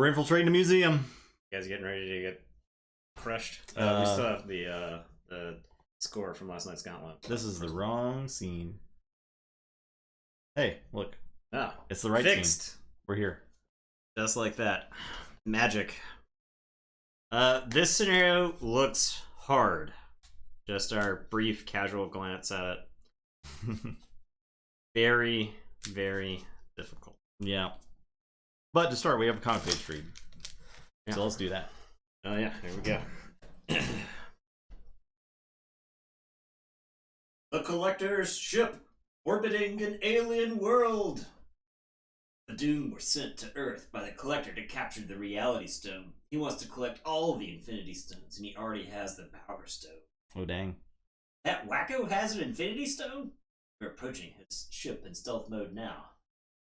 We're infiltrating the museum. You guys getting ready to get crushed? We still have the score from last night's gauntlet. This is the wrong scene. Hey, look. Ah, it's the right fixed. scene. We're here. Just like that. Magic. This scenario looks hard. Just our brief, casual glance at it. Very, very difficult. Yeah. But to start, we have a comic page read. Yeah. So let's do that. Oh yeah, here we go. The Collector's ship, orbiting an alien world. The Doom were sent to Earth by the Collector to capture the Reality Stone. He wants to collect all the Infinity Stones, and he already has the Power Stone. Oh, dang. That wacko has an Infinity Stone? We're approaching his ship in stealth mode now.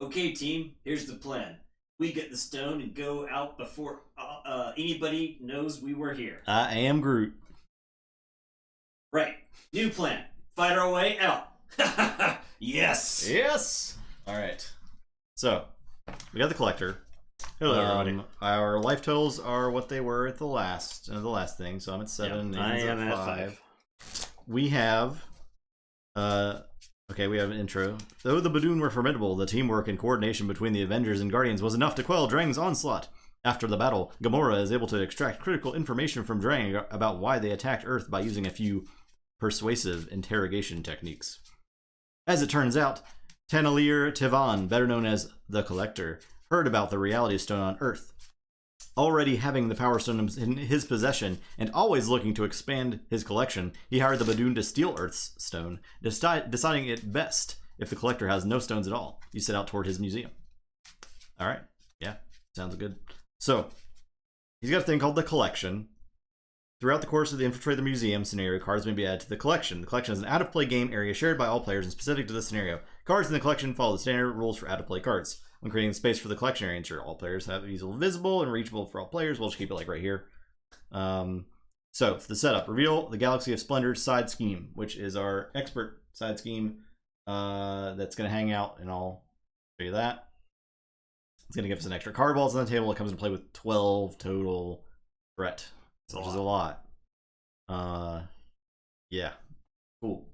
Okay, team, here's the plan. We get the stone and go out before anybody knows we were here. I am Groot. Right. New plan. Fight our way out. Yes. Yes. All right. So, we got the Collector. Hello, everybody. Our life totals are what they were at the last thing. So I'm at 7. Yep, I am at 5. We have, okay, we have an intro. Though the Badoon were formidable, the teamwork and coordination between the Avengers and Guardians was enough to quell Drang's onslaught. After the battle, Gamora is able to extract critical information from Drang about why they attacked Earth by using a few persuasive interrogation techniques. As it turns out, Tanalir Tivan, better known as the Collector, heard about the Reality Stone on Earth. Already having the Power Stone in his possession and always looking to expand his collection, he hired the Badoon to steal Earth's stone, deciding it best if the Collector has no stones at all. You set out toward his museum. All right. Yeah, sounds good. So, he's got a thing called the Collection. Throughout the course of the Infiltrate the Museum scenario, cards may be added to the Collection. The Collection is an out-of-play game area shared by all players and specific to this scenario. Cards in the Collection follow the standard rules for out-of-play cards. When creating space for the collection area, ensure all players have it easily visible and reachable for all players. We'll just keep it like right here. So, for the setup, reveal the Galaxy of Splendor side scheme, which is our expert side scheme that's going to hang out, and I'll show you that. It's going to give us an extra card balls on the table. It comes into play with 12 total threat, which is a lot. Yeah, cool.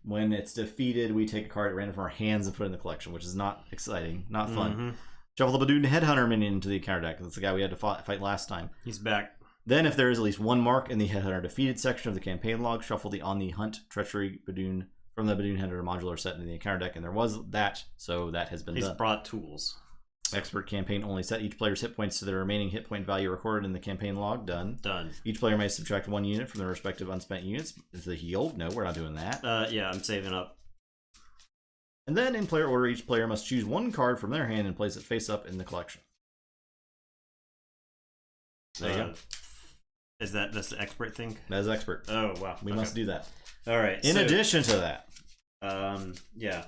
When it's defeated, we take a card at random from our hands and put it in the collection, which is not exciting, not fun. Shuffle the Badoon Headhunter minion into the counter deck. That's the guy we had to fight last time. He's back. Then, if there is at least one mark in the Headhunter defeated section of the campaign log, shuffle the On the Hunt Treachery Badoon from the Badoon Headhunter modular set into the encounter deck. And there was that, so that has been done. He's brought tools. Expert campaign only. Set each player's hit points to the remaining hit point value recorded in the campaign log. Done. Done. Each player may subtract 1 unit from their respective unspent units. Is the heal? No, we're not doing that. Yeah, I'm saving up. And then, in player order, each player must choose 1 card from their hand and place it face up in the collection. There you go. Is that's the expert thing? That is expert. Oh, wow. We must do that. All right. In addition to that. Yeah.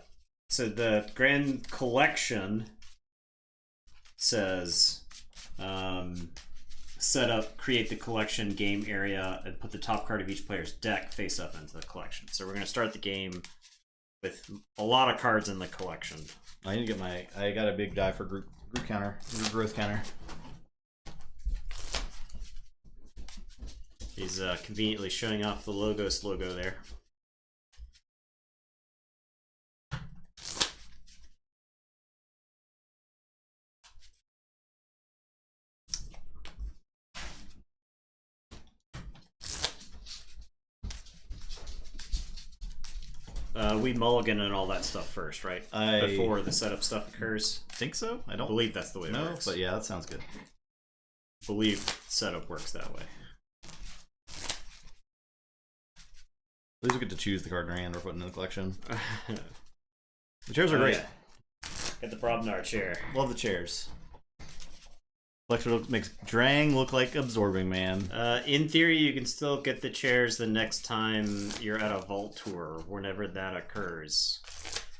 So the Grand Collection says set up, create the collection game area, and put the top card of each player's deck face up into the collection. So we're going to start the game with a lot of cards in the collection. I need to get I got a big die for group counter, growth counter. He's conveniently showing off the Logos logo there. We mulligan and all that stuff first, right? Before the setup stuff occurs. Think so? I don't believe that's the way it works. But yeah, that sounds good. Believe setup works that way. At least we get to choose the card in our hand we're putting in the collection. The chairs are great. Yeah. Get the problem in our chair. Love the chairs. Collector makes Drang look like Absorbing Man. In theory, you can still get the chairs the next time you're at a vault tour, whenever that occurs.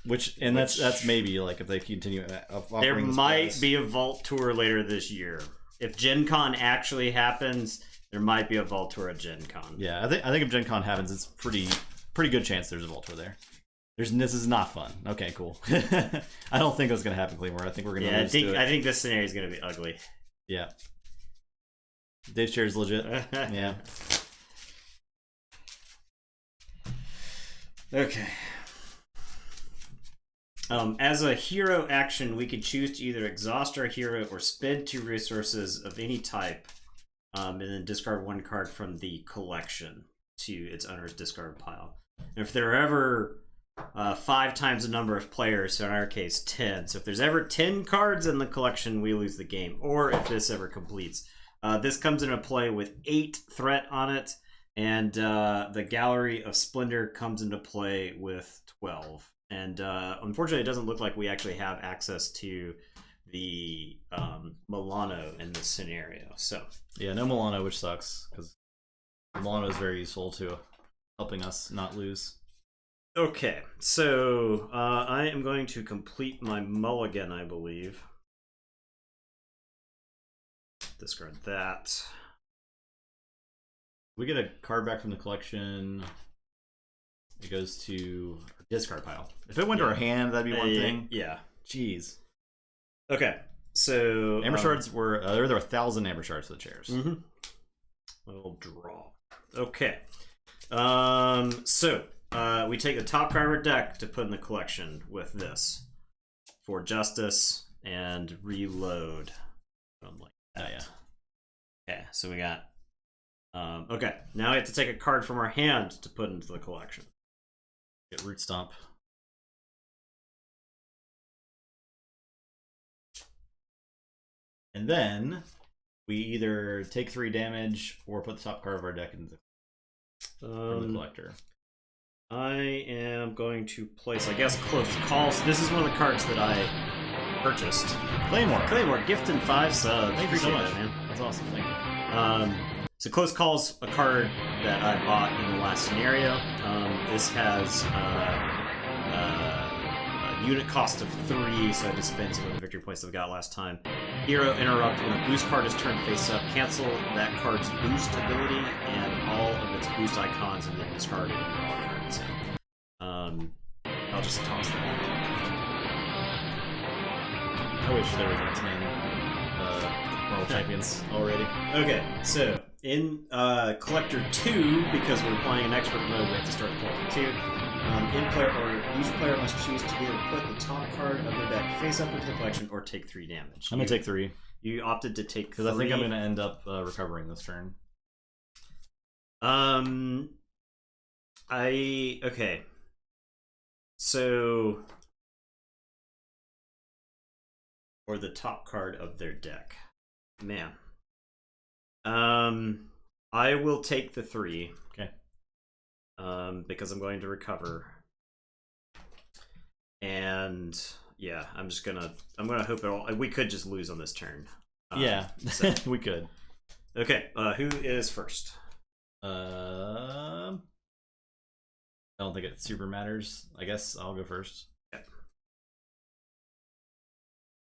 That's maybe like if they continue. There might be a vault tour later this year. If Gen Con actually happens, there might be a vault tour at Gen Con. Yeah, I think if Gen Con happens, it's pretty good chance there's a vault tour there. This is not fun. Okay, cool. I don't think that's gonna happen, Claymore. I think we're gonna lose to it. I think this scenario is gonna be ugly. Yeah. Dave's chair is legit. Yeah. Okay. As a hero action, we could choose to either exhaust our hero or spend 2 resources of any type, and then discard 1 card from the collection to its owner's discard pile. And if there are ever 5 times the number of players, so in our case 10, so if there's ever 10 cards in the collection, we lose the game, or if this ever completes. This comes into play with 8 threat on it, and the Gallery of Splendor comes into play with 12. And unfortunately, it doesn't look like we actually have access to the Milano in this scenario. So yeah, no Milano, which sucks, because Milano is very useful to helping us not lose. Okay, so I am going to complete my mulligan, I believe. Discard that. We get a card back from the collection. It goes to our discard pile. If it went to our hand, that'd be one thing. Yeah. Jeez. Okay, so Amber shards were there were 1,000 amber shards for the chairs. We'll draw. Okay. So we take the top card of our deck to put in the collection with this for justice and reload. Like that. Oh, yeah. Okay, so we got. Okay, now we have to take a card from our hand to put into the collection. Get root stomp. And then we either take 3 damage or put the top card of our deck into from the collector. I am going to place, I guess, Close Calls. This is one of the cards that I purchased. Claymore, gifting 5 subs. Thank you so much, man. That's awesome. Thank you. So Close Call's a card that I bought in the last scenario. This has a unit cost of 3, so I just spent some of the victory points that we got last time. Hero Interrupt. When a boost card is turned face up, cancel that card's boost ability and all of its boost icons, and then discard it and draw a card. So, I'll just toss that. I wish there was X-Men World Champions already. Okay, so in Collector 2, because we're playing in expert mode, we have to start Collector 2. In player order, each player must choose to either put the top card of their deck face up into the collection or take 3 damage. I'm gonna take 3. You opted to take 3. Because I think I'm gonna end up recovering this turn. Okay. So, or the top card of their deck. Man. I will take the 3. Okay. Because I'm going to recover. And yeah, I'm gonna hope it all. We could just lose on this turn. Yeah, so. we could. Okay, who is first? I don't think it super matters. I guess I'll go first. Okay.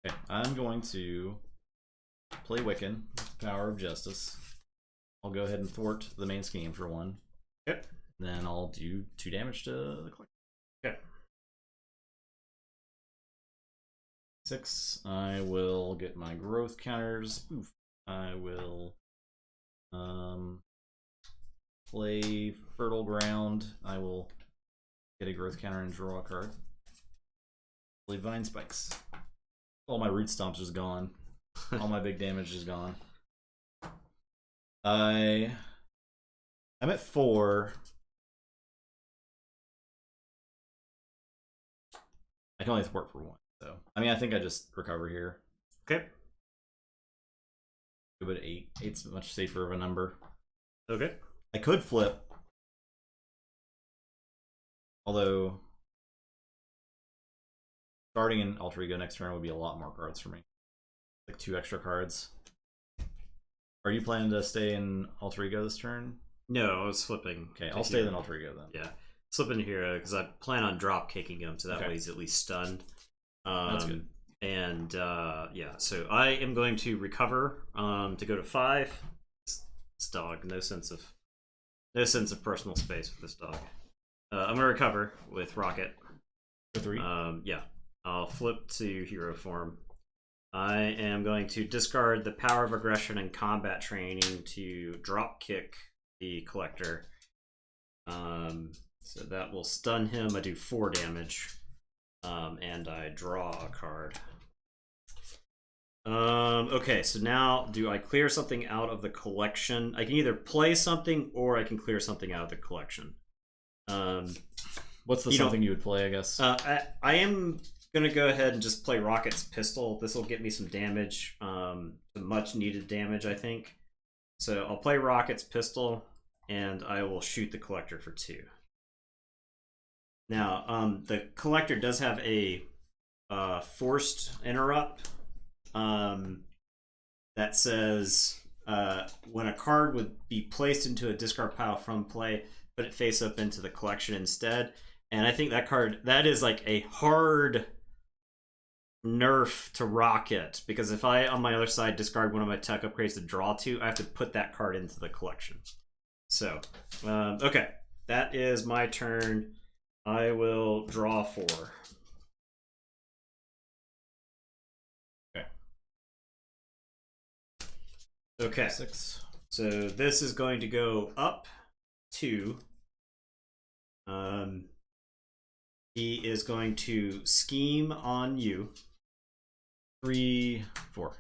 Okay, I'm going to play Wiccan, Power of Justice. I'll go ahead and thwart the main scheme for 1. Okay. Then I'll do 2 damage to the collector. Okay. 6. I will get my growth counters. Oof. I will play Fertile Ground. I will get a growth counter and draw a card. Play Vine Spikes. All my root stomps is gone. All my big damage is gone. I'm at 4. I can only thwart for 1, so I mean I think I just recover here. Okay. Go to 8. 8's much safer of a number. Okay. I could flip. Although starting in Alter Ego next turn would be a lot more cards for me. Like 2 extra cards. Are you planning to stay in Alter Ego this turn? No, I was flipping. Okay, I'll stay in Alter Ego then. Yeah. Slipping here because I plan on drop kicking him, so that way he's at least stunned. That's good. And yeah, so I am going to recover to go to 5. This dog, no sense of personal space with this dog. I'm gonna recover with Rocket For 3? Yeah. I'll flip to hero form. I am going to discard the power of aggression and combat training to drop kick the collector. So that will stun him. I do 4 damage. And I draw a card. Okay, so now do I clear something out of the collection? I can either play something or I can clear something out of the collection. What's the something you would play, I guess? I am gonna go ahead and just play Rocket's Pistol. This will get me some damage, some much needed damage, I think. So I'll play Rocket's Pistol, and I will shoot the collector for 2. Now, the collector does have a forced interrupt that says when a card would be placed into a discard pile from play, put it face up into the collection instead. And I think that card, that is like a hard nerf to Rocket, because if I, on my other side, discard one of my tech upgrades to draw 2, I have to put that card into the collection. So, okay, that is my turn. I will draw 4. Okay. Okay. 6. So this is going to go up 2. He is going to scheme on you. 3, 4.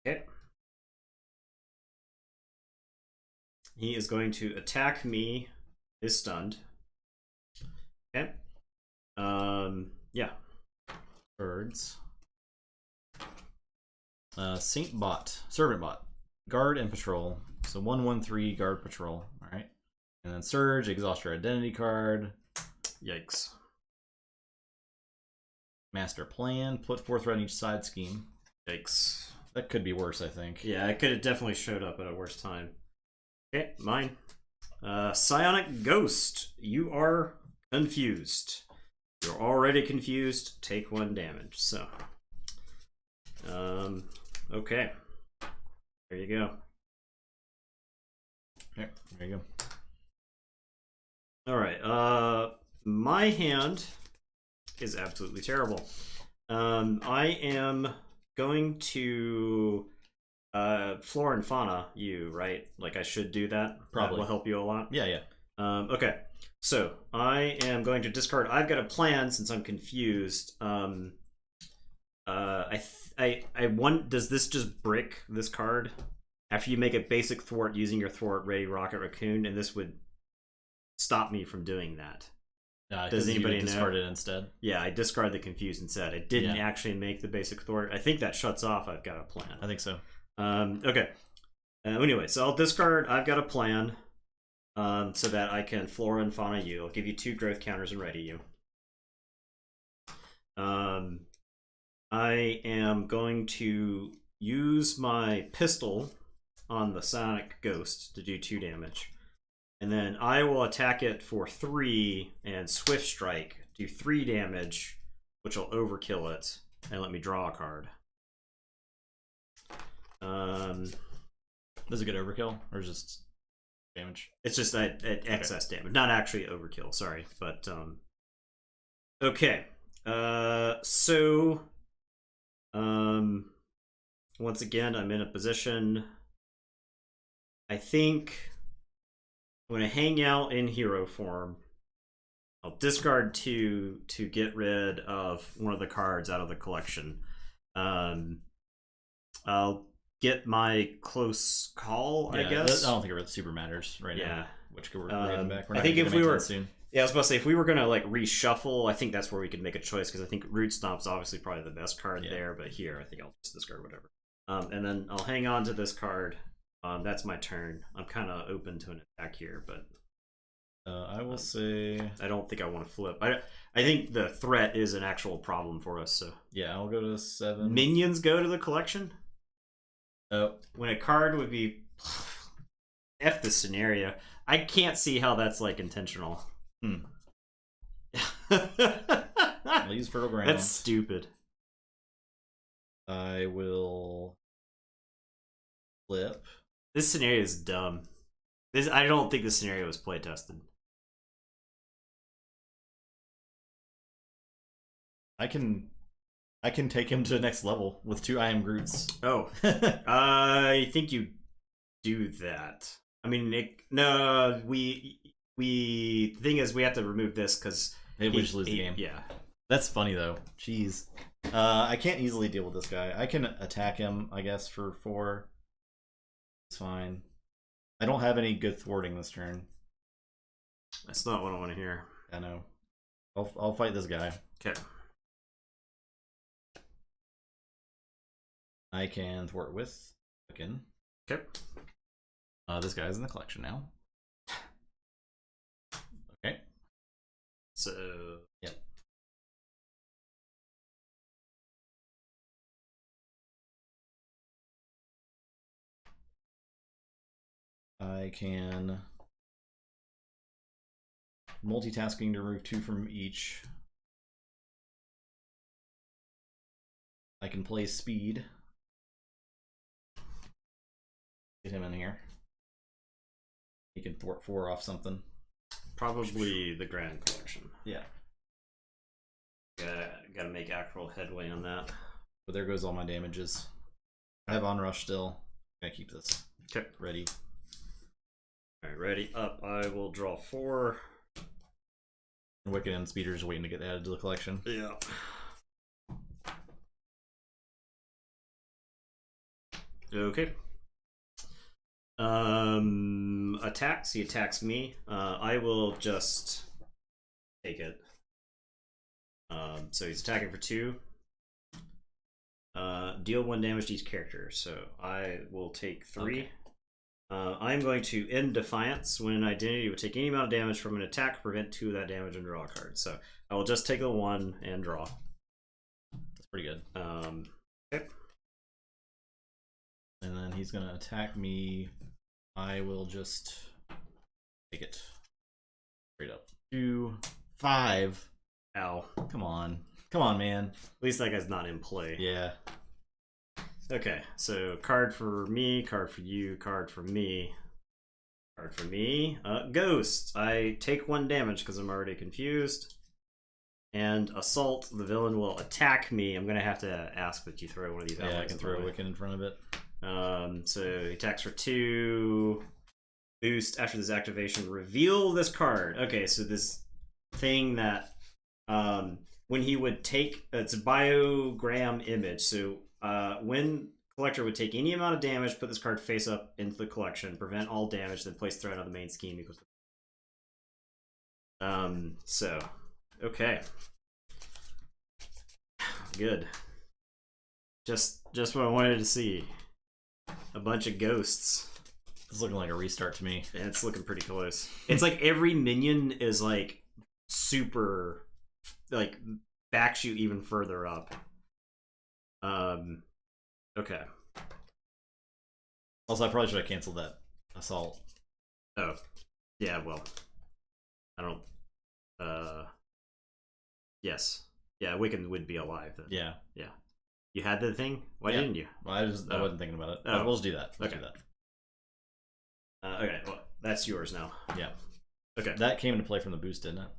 Okay. He is going to attack me. Is stunned. Okay. Yeah. Birds. Saint Bot. Servant Bot. Guard and Patrol. So 1/1/3 Guard Patrol. Alright. And then Surge, exhaust your identity card. Yikes. Master Plan. Put 4 threat on each side scheme. Yikes. That could be worse, I think. Yeah, it could have definitely showed up at a worse time. Okay, mine. Psionic Ghost. You are confused. You're already confused. Take 1 damage. So, okay. There you go. Okay, there you go. All right. My hand is absolutely terrible. I am going to flora and fauna you, right? Like I should do that. Probably. That will help you a lot. Yeah, yeah. Okay. So I am going to discard. I've got a plan since I'm confused. I want. Does this just brick this card after you make a basic thwart using your thwart ready Rocket Raccoon, and this would stop me from doing that? Does anybody know? Discard it instead? Yeah, I discard the confused instead. I didn't actually make the basic thwart. I think that shuts off. I've got a plan. I think so. Okay. Anyway, so I'll discard. I've got a plan. So that I can flora and fauna you. I'll give you 2 growth counters and ready you. I am going to use my pistol on the Sonic Ghost to do 2 damage. And then I will attack it for 3 and Swift Strike, do 3 damage, which will overkill it, and let me draw a card. Does it get overkill, or just damage? It's just that excess damage, not actually overkill. Sorry, but okay. So once again, I'm in a position. I think I'm going to hang out in hero form. I'll discard 2 to get rid of one of the cards out of the collection. I'll get my close call, I guess. I don't think it super matters right now. Which we're getting back. I think if we were soon. Yeah, I was about to say, if we were going to like reshuffle, I think that's where we could make a choice, because I think Root Stomp's obviously probably the best card there, but here I think I'll just discard whatever. And then I'll hang on to this card. That's my turn. I'm kind of open to an attack here, but I will say I don't think I want to flip. I think the threat is an actual problem for us. So yeah, I'll go to 7. Minions go to the collection. Oh, when a card would be F the scenario. I can't see how that's like intentional. I'll use Fertile Ground. That's stupid. I will flip. This scenario is dumb. I don't think this scenario was play tested. I can take him to the next level with 2 I Am Groots. Oh, I think you do that. I mean, no, we. The thing is, we have to remove this because we just lose the game. Yeah, that's funny though. Jeez, I can't easily deal with this guy. I can attack him, I guess, for 4. It's fine. I don't have any good thwarting this turn. That's not what I want to hear. I know. I'll fight this guy. Okay. I can thwart with again. Okay. This guy's in the collection now. Okay. So. Yep. I can multitasking to remove 2 from each. I can play speed. Get him in here. He can thwart 4 off something. Probably the Grand Collection. Yeah. Gotta make actual headway on that. But there goes all my damages. I have Onrush still. Gotta keep this ready. Alright, ready up. I will draw 4. Wicked and Speeder's waiting to get added to the collection. Yeah. Okay. Attacks. He attacks me. I will just take it. So he's attacking for 2. Deal 1 damage to each character. So I will take 3. Okay. I'm going to end Defiance. When an identity would take any amount of damage from an attack, prevent 2 of that damage and draw a card. So I will just take the 1 and draw. That's pretty good. Okay. And then he's gonna attack me. I will just take it straight up. 2, 5. Ow. Come on, man. At least that guy's not in play. Yeah. Okay, so card for me, card for you, card for me, card for me. Ghost. I take 1 damage because I'm already confused. And Assault. The villain will attack me. I'm gonna have to ask that you throw one of these out. Yeah, I can throw a Wicked in front of it. So he attacks for 2. Boost. After this activation, reveal this card. Okay, so this thing that when he would take, it's a biogram image. So when collector would take any amount of damage, put this card face up into the collection, prevent all damage, then place threat on the main scheme equals. So okay, good. Just what I wanted to see. A bunch of ghosts. It's looking like a restart to me. And it's looking pretty close. It's like every minion is like super, like backs you even further up. Okay. Also, I probably should have canceled that assault. Oh, yeah. Well, I don't. Yes. Yeah, Wiccan would be alive then. Yeah. Yeah. You had the thing? Why didn't you? Well, I wasn't thinking about it. Oh. We'll just do that. Let's Okay. do that. Okay, well, that's yours now. Yeah. Okay. That came into play from the boost, didn't it?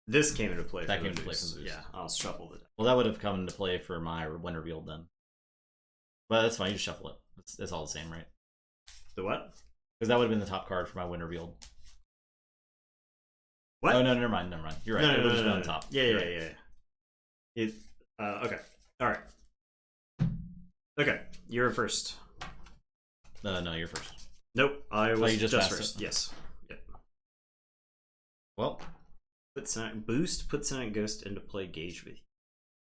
This came into play. That for came the into play boost. from the boost. Yeah, I'll shuffle it. Well, that would have come into play for my when revealed then. But that's fine. You just shuffle it. It's all the same, right? The what? Because that would have been the top card for my when revealed. What? Oh no, never mind. You're right. It would have just been on top. Yeah. It. Okay. All right. Okay, you're first. No, you're first. Nope, I was you just just passed first. it. Yes. Yep. Well, Boost put Silent Ghost into play. Gauge with you.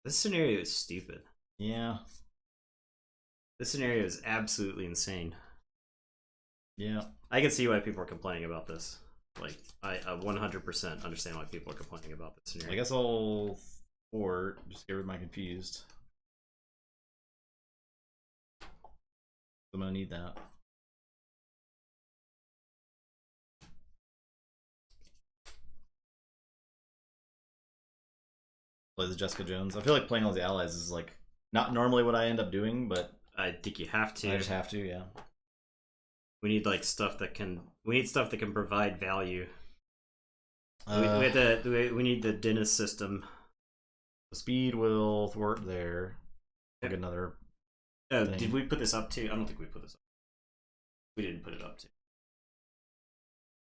This scenario is stupid. yeah. This scenario is absolutely insane. Yeah. I can see why people are complaining about this. Like, I 100% understand why people are complaining about this scenario. I guess I'll just get rid of my confused. I'm gonna need that. Play the Jessica Jones. I feel like playing all the allies is like not normally what I end up doing, but I think you have to. I just have to, yeah. We need like stuff that can. We need stuff that can provide value. We need the dentist system. The speed will thwart there. We'll get another. Oh, thing. did we put this up to? I don't think we put this up. We didn't put it up to.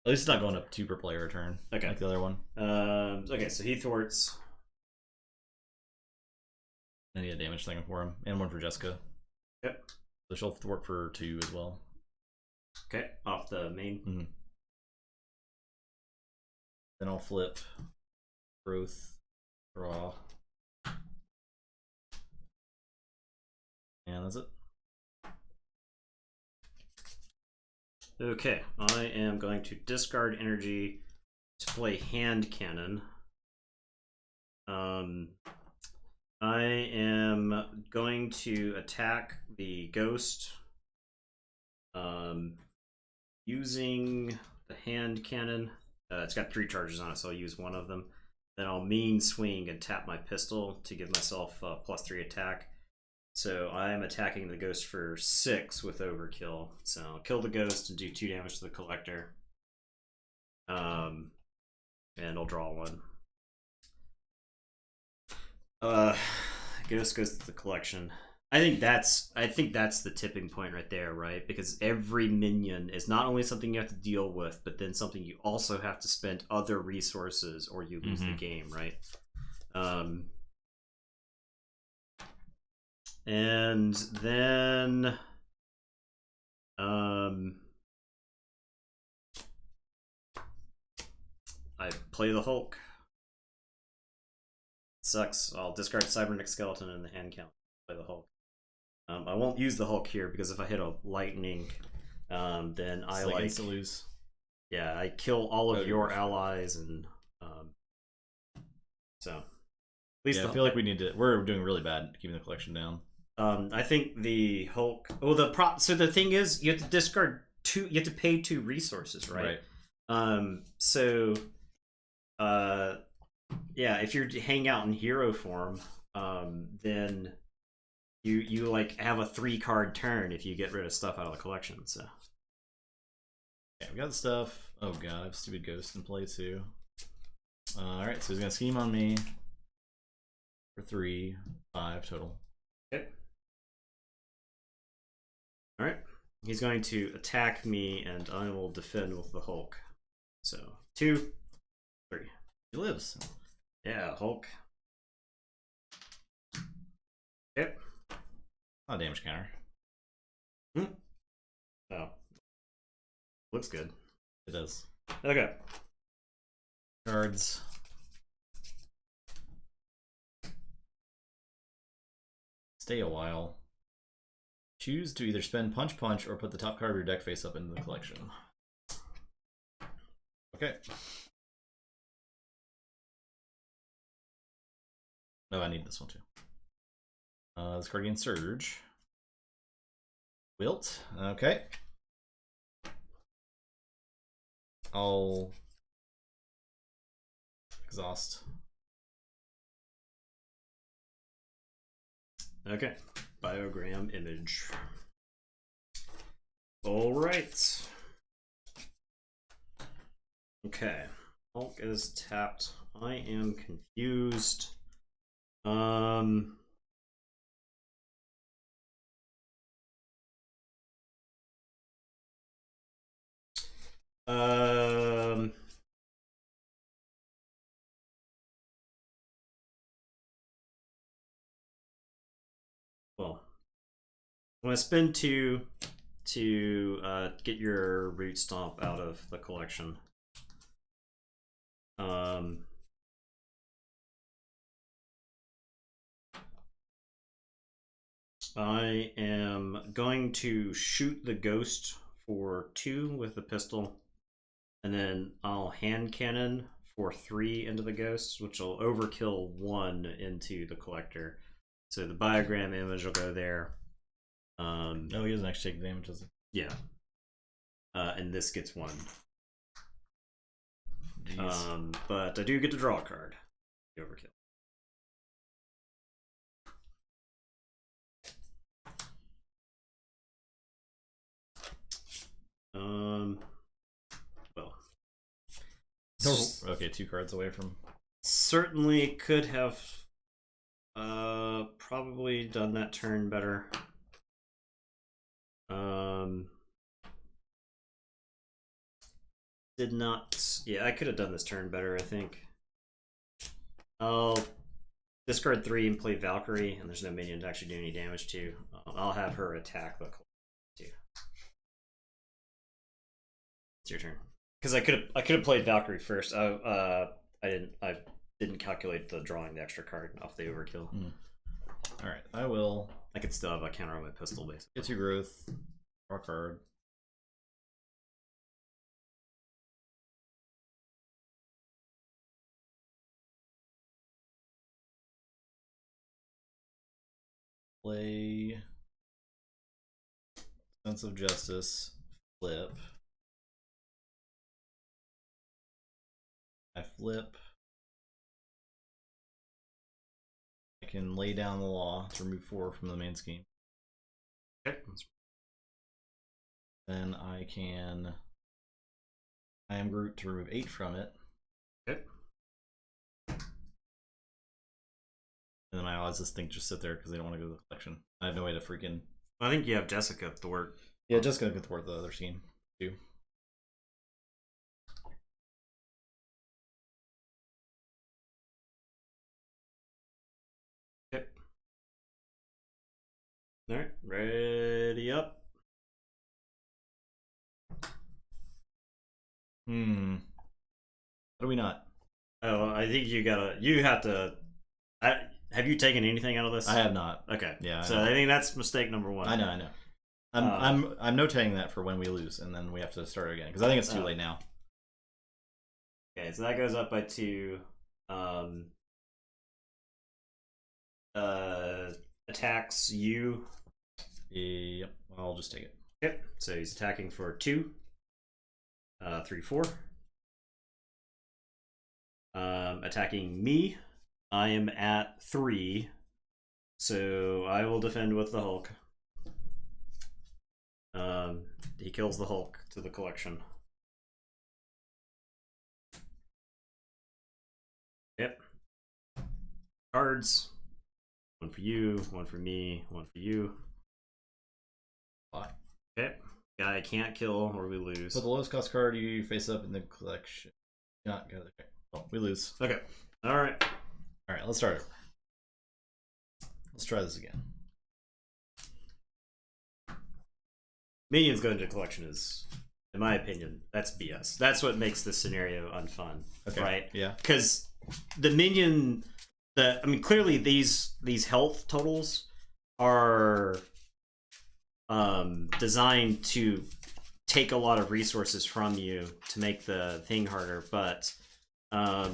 At least it's not going up 2 per player a turn. Okay. Like the other one. Okay, so he thwarts. I need a damage thing for him. And one for Jessica. Yep. So she'll thwart for 2 as well. Okay, off the main. Mm-hmm. Then I'll flip. Growth. Draw. And that's it. Okay, I am going to discard energy to play hand cannon. I am going to attack the ghost using the hand cannon. It's got 3 charges on it, so I'll use one of them. Then I'll mean swing and tap my pistol to give myself +3 attack. So I'm attacking the ghost for 6 with overkill. So I'll kill the ghost and do 2 damage to the collector. And I'll draw 1. Ghost goes to the collection. I think that's the tipping point right there, right? Because every minion is not only something you have to deal with, but then something you also have to spend other resources or you lose the game, right? And then I play the Hulk. Sucks. I'll discard Cybernetic Skeleton and the hand count. Play the Hulk. I won't use the Hulk here because if I hit a lightning, then I like to lose. Yeah, I kill all of your allies, and so at least I feel like we need to. We're doing really bad keeping the collection down. I think the Hulk. Oh, so the thing is, you have to discard 2. You have to pay 2 resources, right? So, yeah, if you're hanging out in hero form, then you like have a 3-card turn if you get rid of stuff out of the collection. So, yeah, we got the stuff. Oh god, I have stupid ghost in play too. All right, so he's gonna scheme on me for 3, 5 total. Okay. All right. He's going to attack me, and I will defend with the Hulk. So 2, 3. He lives. Yeah, Hulk. Yep. Not a damage counter. Oh. Looks good. It does. Okay. Cards. Stay a while. Choose to either spend Punch Punch or put the top card of your deck face up into the collection. Okay. Oh, I need this one too. This card gains Surge. Wilt. Okay. I'll exhaust. Okay. Biogram image. All right. Okay. Hulk is tapped. I am confused. Well, I'm gonna spend 2 to get your root stomp out of the collection. I am going to shoot the ghost for 2 with the pistol, and then I'll hand cannon for 3 into the ghost, which will overkill 1 into the collector. So the biogram image will go there. Oh, he doesn't actually take damage, does he? Yeah. And this gets 1. Jeez. But I do get to draw a card. The overkill. Well. Okay, 2 cards away from. Certainly could have Probably done that turn better. Did not. Yeah, I could have done this turn better, I think. I'll discard 3 and play Valkyrie, and there's no minion to actually do any damage to. I'll have her attack the too. It's your turn. Because I could have played Valkyrie first. I didn't calculate the drawing the extra card off the overkill. All right, I will. I could still have a counter on my pistol base. Get your growth. Draw a card. Play Sense of Justice, flip. I flip. I can lay down the law to remove 4 from the main scheme. Okay. Then I can I am Groot to remove 8 from it. Okay. And then my odds this thing just sit there because they don't want to go to the collection. I have no way to freaking. I think you have Jessica to work. Yeah, just gonna get to work the other scheme too. Okay. Alright, ready up. How do we not? Oh, I think you have to. Have you taken anything out of this? I have not. Okay. Yeah. So I think that's mistake number 1. I know. I'm notating that for when we lose, and then we have to start again because I think it's too late now. Okay, so that goes up by 2. Attacks you. Yep. I'll just take it. Yep. So he's attacking for 2. 3, 4. Attacking me. I am at 3, so I will defend with the Hulk. He kills the Hulk to the collection. Yep. Cards. 1 for you, 1 for me, 1 for you. Okay. Guy can't kill or we lose. Put the lowest cost card you face up in the collection. Not good. Okay. Well, we lose. Okay. Alright. Alright, let's start over. Let's try this again. Minions going to collection is, in my opinion, that's BS. That's what makes this scenario unfun. Okay. Right? Yeah. Because the minion, clearly these health totals are designed to take a lot of resources from you to make the thing harder, but I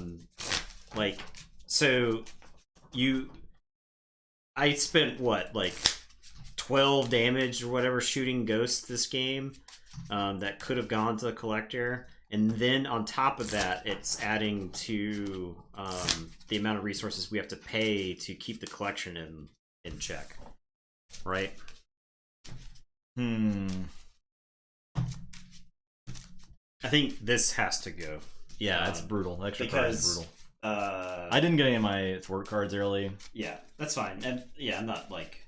spent what, like 12 damage or whatever shooting ghosts this game that could have gone to the collector, and then on top of that it's adding to the amount of resources we have to pay to keep the collection in check, right? I think this has to go. Yeah, it's brutal. Extra card is brutal. I didn't get any of my thwart cards early. Yeah, that's fine. And yeah, I'm not like.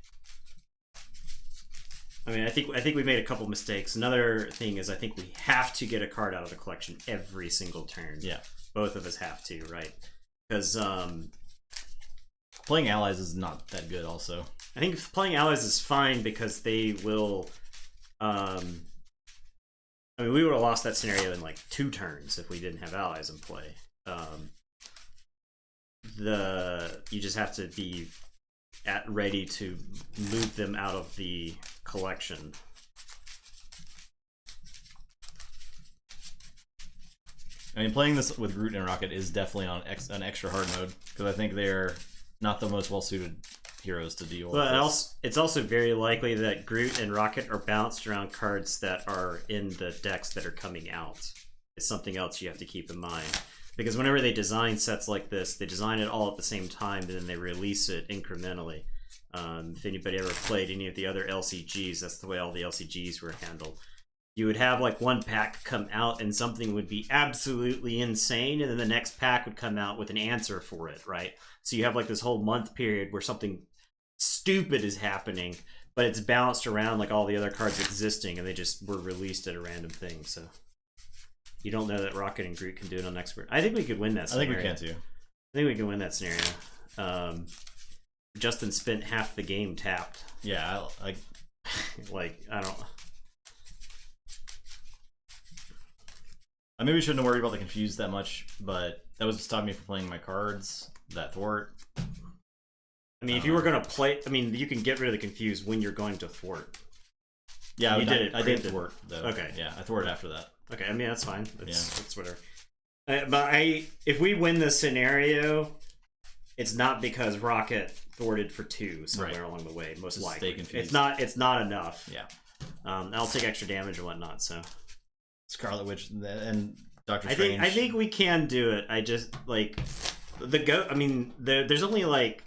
I think we made a couple mistakes. Another thing is I think we have to get a card out of the collection every single turn. Yeah, both of us have to, right? Because playing allies is not that good. Also, I think playing allies is fine because they will. We would have lost that scenario in like 2 turns if we didn't have allies in play. You just have to be ready to move them out of the collection. Playing this with Groot and Rocket is definitely on an extra hard mode because I think they're not the most well-suited heroes to deal with. But it's also very likely that Groot and Rocket are bounced around cards that are in the decks that are coming out. It's something else you have to keep in mind. Because whenever they design sets like this, they design it all at the same time, and then they release it incrementally. If anybody ever played any of the other LCGs, that's the way all the LCGs were handled. you would have like one pack come out and something would be absolutely insane, and then the next pack would come out with an answer for it, right? So you have like this whole month period where something stupid is happening, but it's balanced around like all the other cards existing, and they just were released at a random thing. So you don't know that Rocket and Groot can do it on Expert. I think we could win that scenario. I think we can too. I think we can win that scenario. Justin spent half the game tapped. Yeah, I like, I don't... I maybe shouldn't have worried about the confused that much, but that was stopping me from playing my cards, that thwart. I mean, if you were going to play... I mean, you can get rid of the confused when you're going to thwart. Yeah, you did it. I did thwart, though. Okay. Yeah, I thwarted after that. Okay, I mean, that's fine. That's That's whatever. But if we win this scenario, it's not because Rocket thwarted for 2 somewhere along the way, most likely. Stay confused. It's not enough. Yeah. I'll take extra damage and whatnot, so... Scarlet Witch and Doctor Strange. Strange. I think we can do it. I just like I mean, there's only like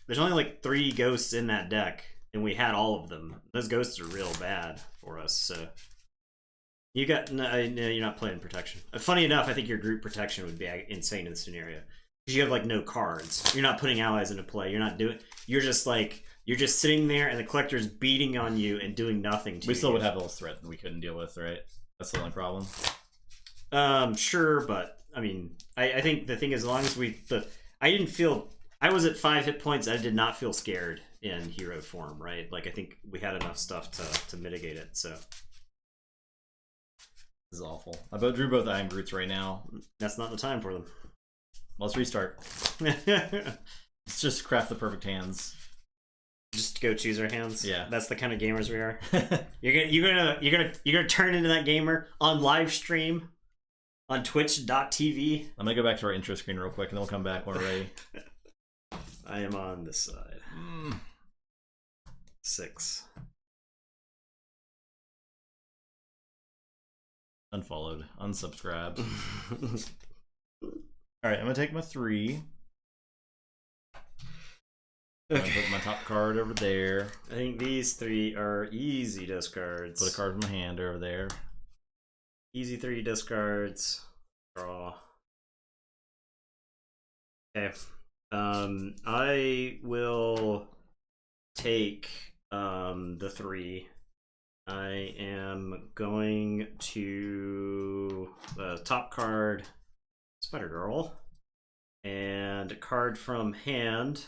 3 ghosts in that deck, and we had all of them. Those ghosts are real bad for us. So you got no, you're not playing protection. Funny enough, I think your group protection would be insane in this scenario because you have like no cards. You're not putting allies into play. You're not doing. You're just sitting there, and the collector's beating on you and doing nothing to you. We still would have a little threat that we couldn't deal with, right? That's the only problem. Sure, but I mean, I think the thing is, as long as I was at 5 hit points. I did not feel scared in hero form, right? Like, I think we had enough stuff to mitigate it. So this is awful. I drew both Iron Groots right now. that's not the time for them. Let's restart. Let's just craft the perfect hands. Just go choose our hands. Yeah, that's the kind of gamers we are. You're gonna turn into that gamer on live stream on twitch.tv. I'm gonna go back to our intro screen real quick, and then we'll come back when we're ready. I am on this side. 6. Unfollowed, unsubscribed. All right, I'm gonna take my 3. Okay. Put my top card over there. I think these 3 are easy discards. Put a card from my hand over there. Easy 3 discards. Draw. Okay. I will take the 3. I am going to top card Spider Girl and a card from hand.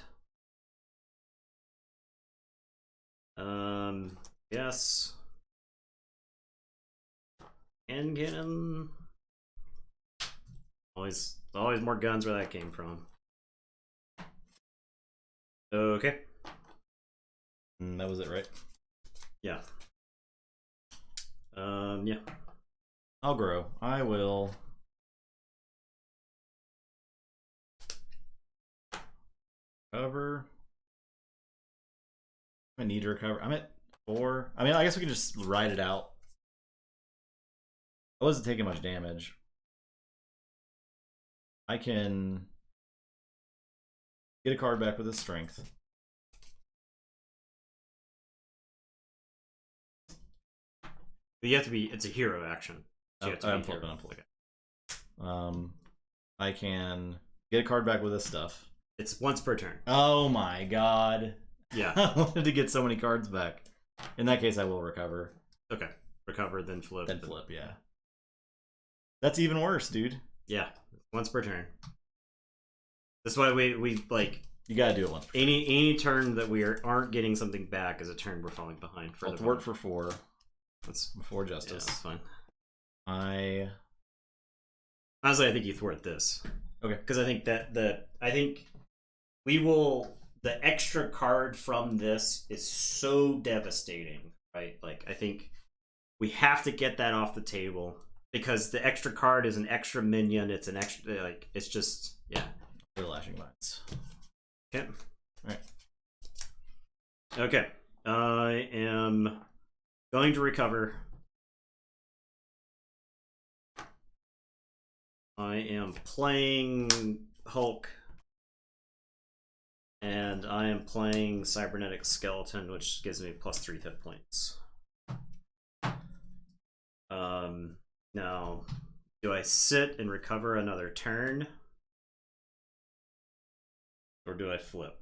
Yes. And get him. Always more guns where that came from. Okay. That was it, right? Yeah. Yeah. I'll grow. I will. Cover. I need to recover. I'm at 4. I mean, I guess we can just ride it out. I wasn't taking much damage. I can get a card back with his strength. But you have to be. It's a hero action. So you have to be I'm flipping. I can get a card back with his stuff. It's once per turn. Oh my god. Yeah. I wanted to get so many cards back. In that case, I will recover. Okay. Recover, then flip. Then flip, yeah. That's even worse, dude. Yeah. Once per turn. That's why we like... You gotta do it once per turn. Any turn that we aren't getting something back is a turn we're falling behind. I'll thwart for 4. That's before justice. Yeah, that's fine. Honestly, I think you thwart this. Okay. Because I think I think we will... The extra card from this is so devastating, right? Like, I think we have to get that off the table because the extra card is an extra minion. It's an extra, like, it's just, yeah. The Lashing Vines. Okay. Alright. Okay. I am going to recover. I am playing Hulk. And I am playing Cybernetic Skeleton, which gives me +3 hit points. Now, do I sit and recover another turn? Or do I flip?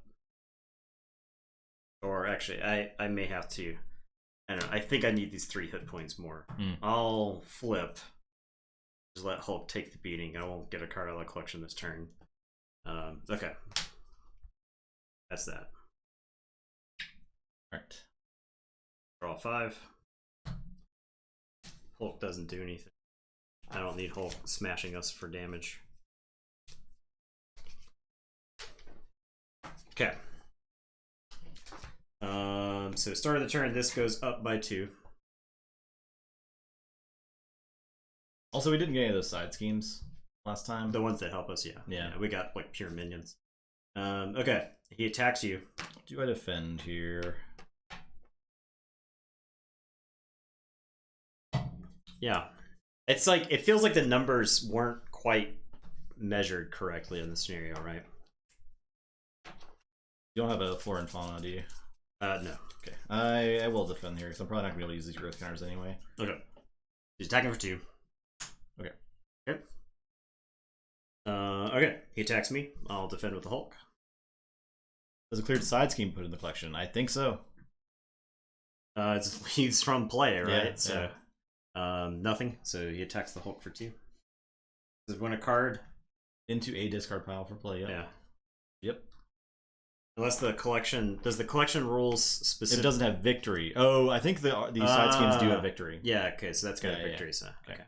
Or actually, I may have to. I don't know. I think I need these 3 hit points more. I'll flip. Just let Hulk take the beating. I won't get a card out of the collection this turn. Okay. That's that. Alright. Draw 5. Hulk doesn't do anything. I don't need Hulk smashing us for damage. Okay. So start of the turn, this goes up by 2. Also, we didn't get any of those side schemes last time. The ones that help us, yeah. Yeah. We got like pure minions. Okay. He attacks you. Do I defend here? Yeah. It's like, it feels like the numbers weren't quite measured correctly in the scenario, right? You don't have a flora and fauna, do you? No. Okay. I will defend here, because I'm probably not going to be able to use these growth counters anyway. Okay. He's attacking for 2. Okay. Okay. Okay. He attacks me. I'll defend with the Hulk. Does a cleared side scheme put in the collection? I think so. He's from play, right? Yeah, so, nothing. So he attacks the Hulk for 2. Does it win a card? Into a discard pile for play, Yeah. Yep. Unless the collection... Does the collection rules specific... It doesn't have victory. Oh, I think these side schemes do have victory. Yeah, okay, so that's got a victory, yeah. so... Okay.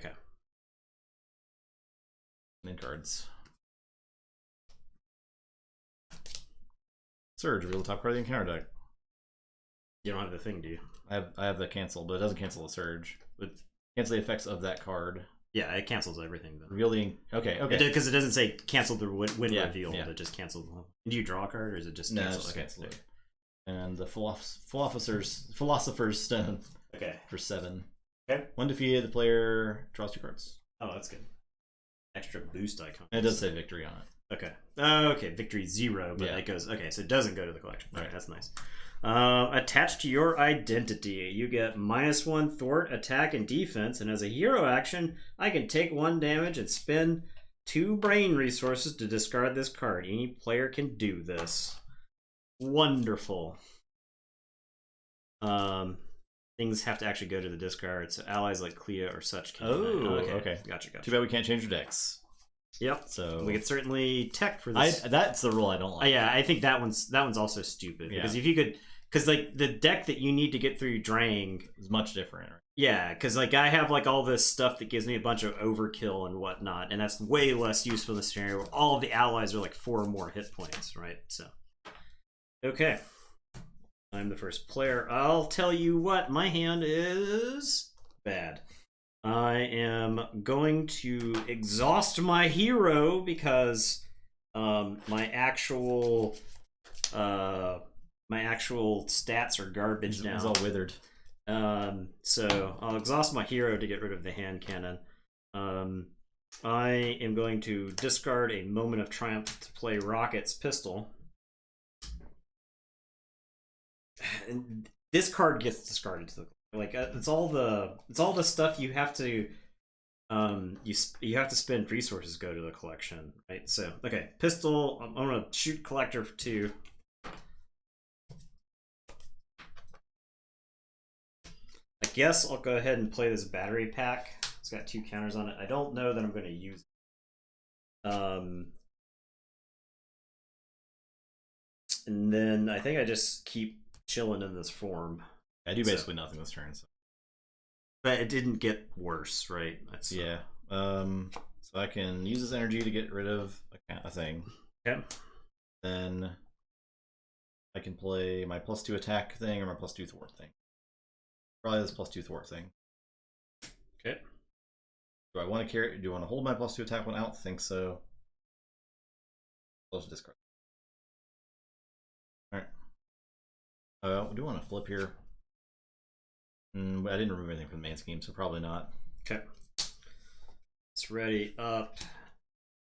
Okay. Main cards. Surge, reveal the top card of the encounter deck. You don't have the thing, do you? I have the cancel, but it doesn't cancel the surge. It cancel the effects of that card. Yeah, it cancels everything, though. Reveal the... Okay. Because it doesn't say cancel the win Yeah, reveal, yeah. it just cancels the... Do you draw a card, or is it just No, cancel? it's just Okay. cancel it. And the Philosopher's Stone Okay. for 7. Okay. 1 defeated, the player draws 2 cards. Oh, that's good. Extra boost icon. And it does say victory on it. Okay. Okay, victory 0, but Yeah. it goes... Okay, so it doesn't go to the collection. Right. That's nice. Attached to your identity, you get -1 thwart, attack, and defense, and as a hero action, I can take 1 damage and spend 2 brain resources to discard this card. Any player can do this. Wonderful. Things have to actually go to the discard, so allies like Clea or such can. Okay. Gotcha. Too bad we can't change your decks. Yep. So We could certainly tech for this. that's the rule I don't like. Yeah, I think that one's also stupid, Yeah. because if you could, because like the deck that you need to get through Drang, It's much different. Right? yeah, because like I have like all this stuff that gives me a bunch of overkill and whatnot, and that's way less useful in the scenario where all of the allies are like 4 or more hit points, right? So, okay, I'm the first player. I'll tell you what, my hand is bad. I am going to exhaust my hero because my actual stats are garbage now. It's all withered. So I'll exhaust my hero to get rid of the hand cannon. I am going to discard a moment of triumph to play Rocket's pistol. And this card gets discarded to the like it's all the stuff you have to you have to spend resources go to the collection, right? So okay, pistol. I'm gonna shoot collector for 2. I guess I'll go ahead and play this battery pack. It's got 2 counters on it. I don't know that I'm going to use it. And then I think I just keep chilling in this form. I do basically nothing this turn. So. But it didn't get worse, right? That's Yeah. So I can use this energy to get rid of a thing. Okay. Then I can play my +2 attack thing or my +2 thwart thing. Probably this +2 thwart thing. Okay. Do I want to carry? Do you want to hold my +2 attack one? I don't think so. Close discard. All right. Do you want to flip here? I didn't remove anything from the main scheme, so probably not. Okay. It's ready up,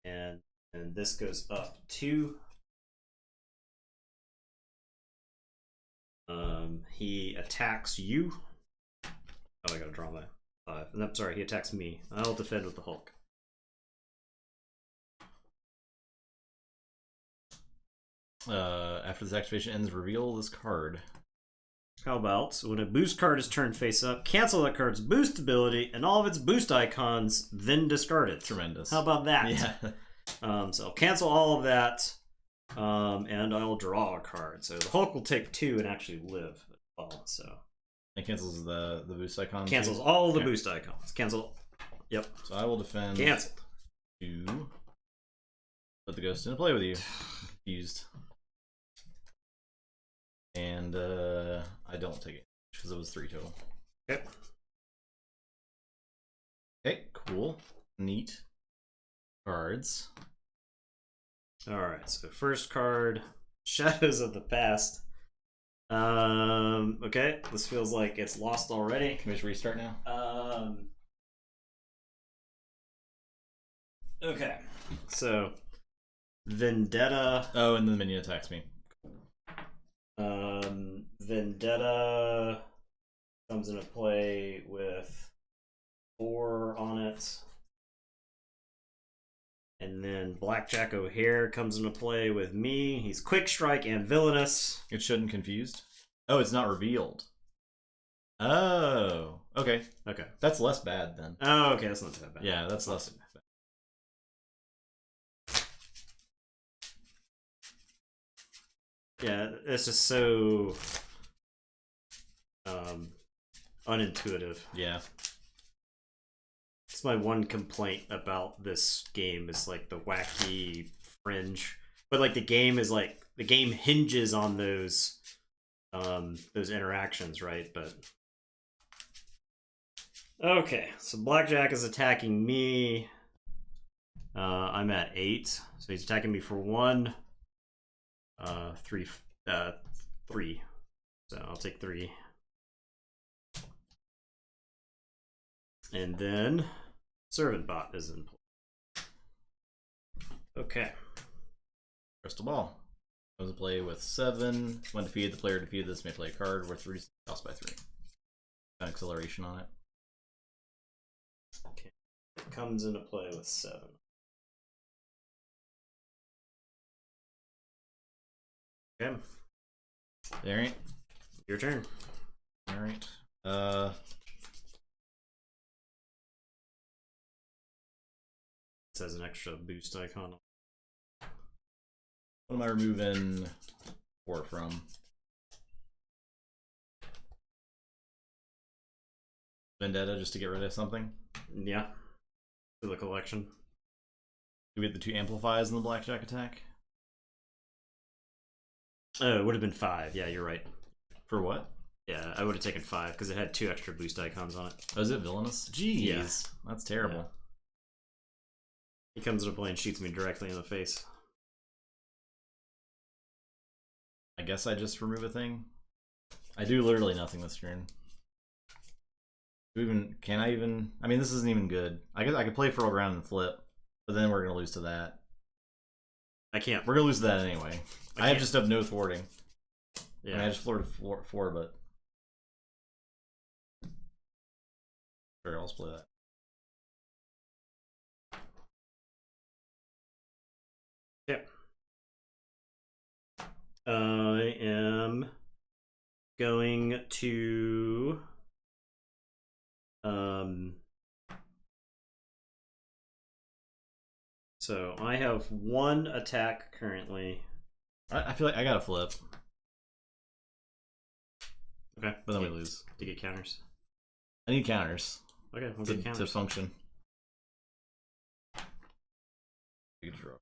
and this goes up 2. He attacks you. Oh, I gotta draw my 5. And I'm sorry, he attacks me. I'll defend with the Hulk. After this activation ends, reveal this card. How about when a boost card is turned face up, cancel that card's boost ability and all of its boost icons, then discard it. Tremendous. How about that? Yeah. So I'll cancel all of that, and I will draw a card. So the Hulk will take 2 and actually live. So It cancels the boost icon. cancels too? all the boost icons. Cancel. Yep. So I will defend. Canceled. 2. Put the ghost into play with you. Confused. And I don't take it because it was 3 total. Okay. Okay, cool. Neat. Cards. Alright, so first card, Shadows of the Past. Okay, this feels like it's lost already. Can we just restart now? Okay, so Vendetta. Oh, and the minion attacks me. Vendetta comes into play with 4 on it. And then Blackjack O'Hare comes into play with me. He's Quick Strike and Villainous. It shouldn't confused. Oh, it's not revealed. Oh, okay. Okay. That's less bad then. Oh, okay, that's not that bad. Yeah, that's less bad. Yeah, it's just so unintuitive. Yeah. It's my one complaint about this game is like the wacky fringe. But like the game hinges on those interactions, right? But okay, so Blackjack is attacking me. I'm at 8, so he's attacking me for 1. 3. So I'll take 3. And then Servant Bot is in play. Okay. Crystal Ball. Comes to play with 7. When defeated, the player defeated this may play a card worth 3 cost by 3. An acceleration on it. Okay. It comes into play with 7. Okay. Alright. Your turn. Alright. It says an extra boost icon. What am I removing 4 from? Vendetta, just to get rid of something? Yeah. To the collection. Do we get the 2 amplifies in the Blackjack attack? Oh, it would have been 5. Yeah, you're right. For what? Yeah, I would have taken 5 because it had 2 extra boost icons on it. Oh, is it Villainous? Jeez. Yeah. That's terrible. Yeah. He comes into play and shoots me directly in the face. I guess I just remove a thing. I do literally nothing this turn. Can I even? I mean, this isn't even good. I guess I could play Furl Ground and flip, but then we're gonna lose to that. I can't. We're gonna lose to that anyway. I just have no thwarting. Yeah. I mean, I just floored 4, but sure, I'll split that. Yeah. I am going to so I have 1 attack currently. I feel like I gotta flip, Okay. but then we lose. To get counters. I need counters Okay, we'll to, get counters. to function. Good draw.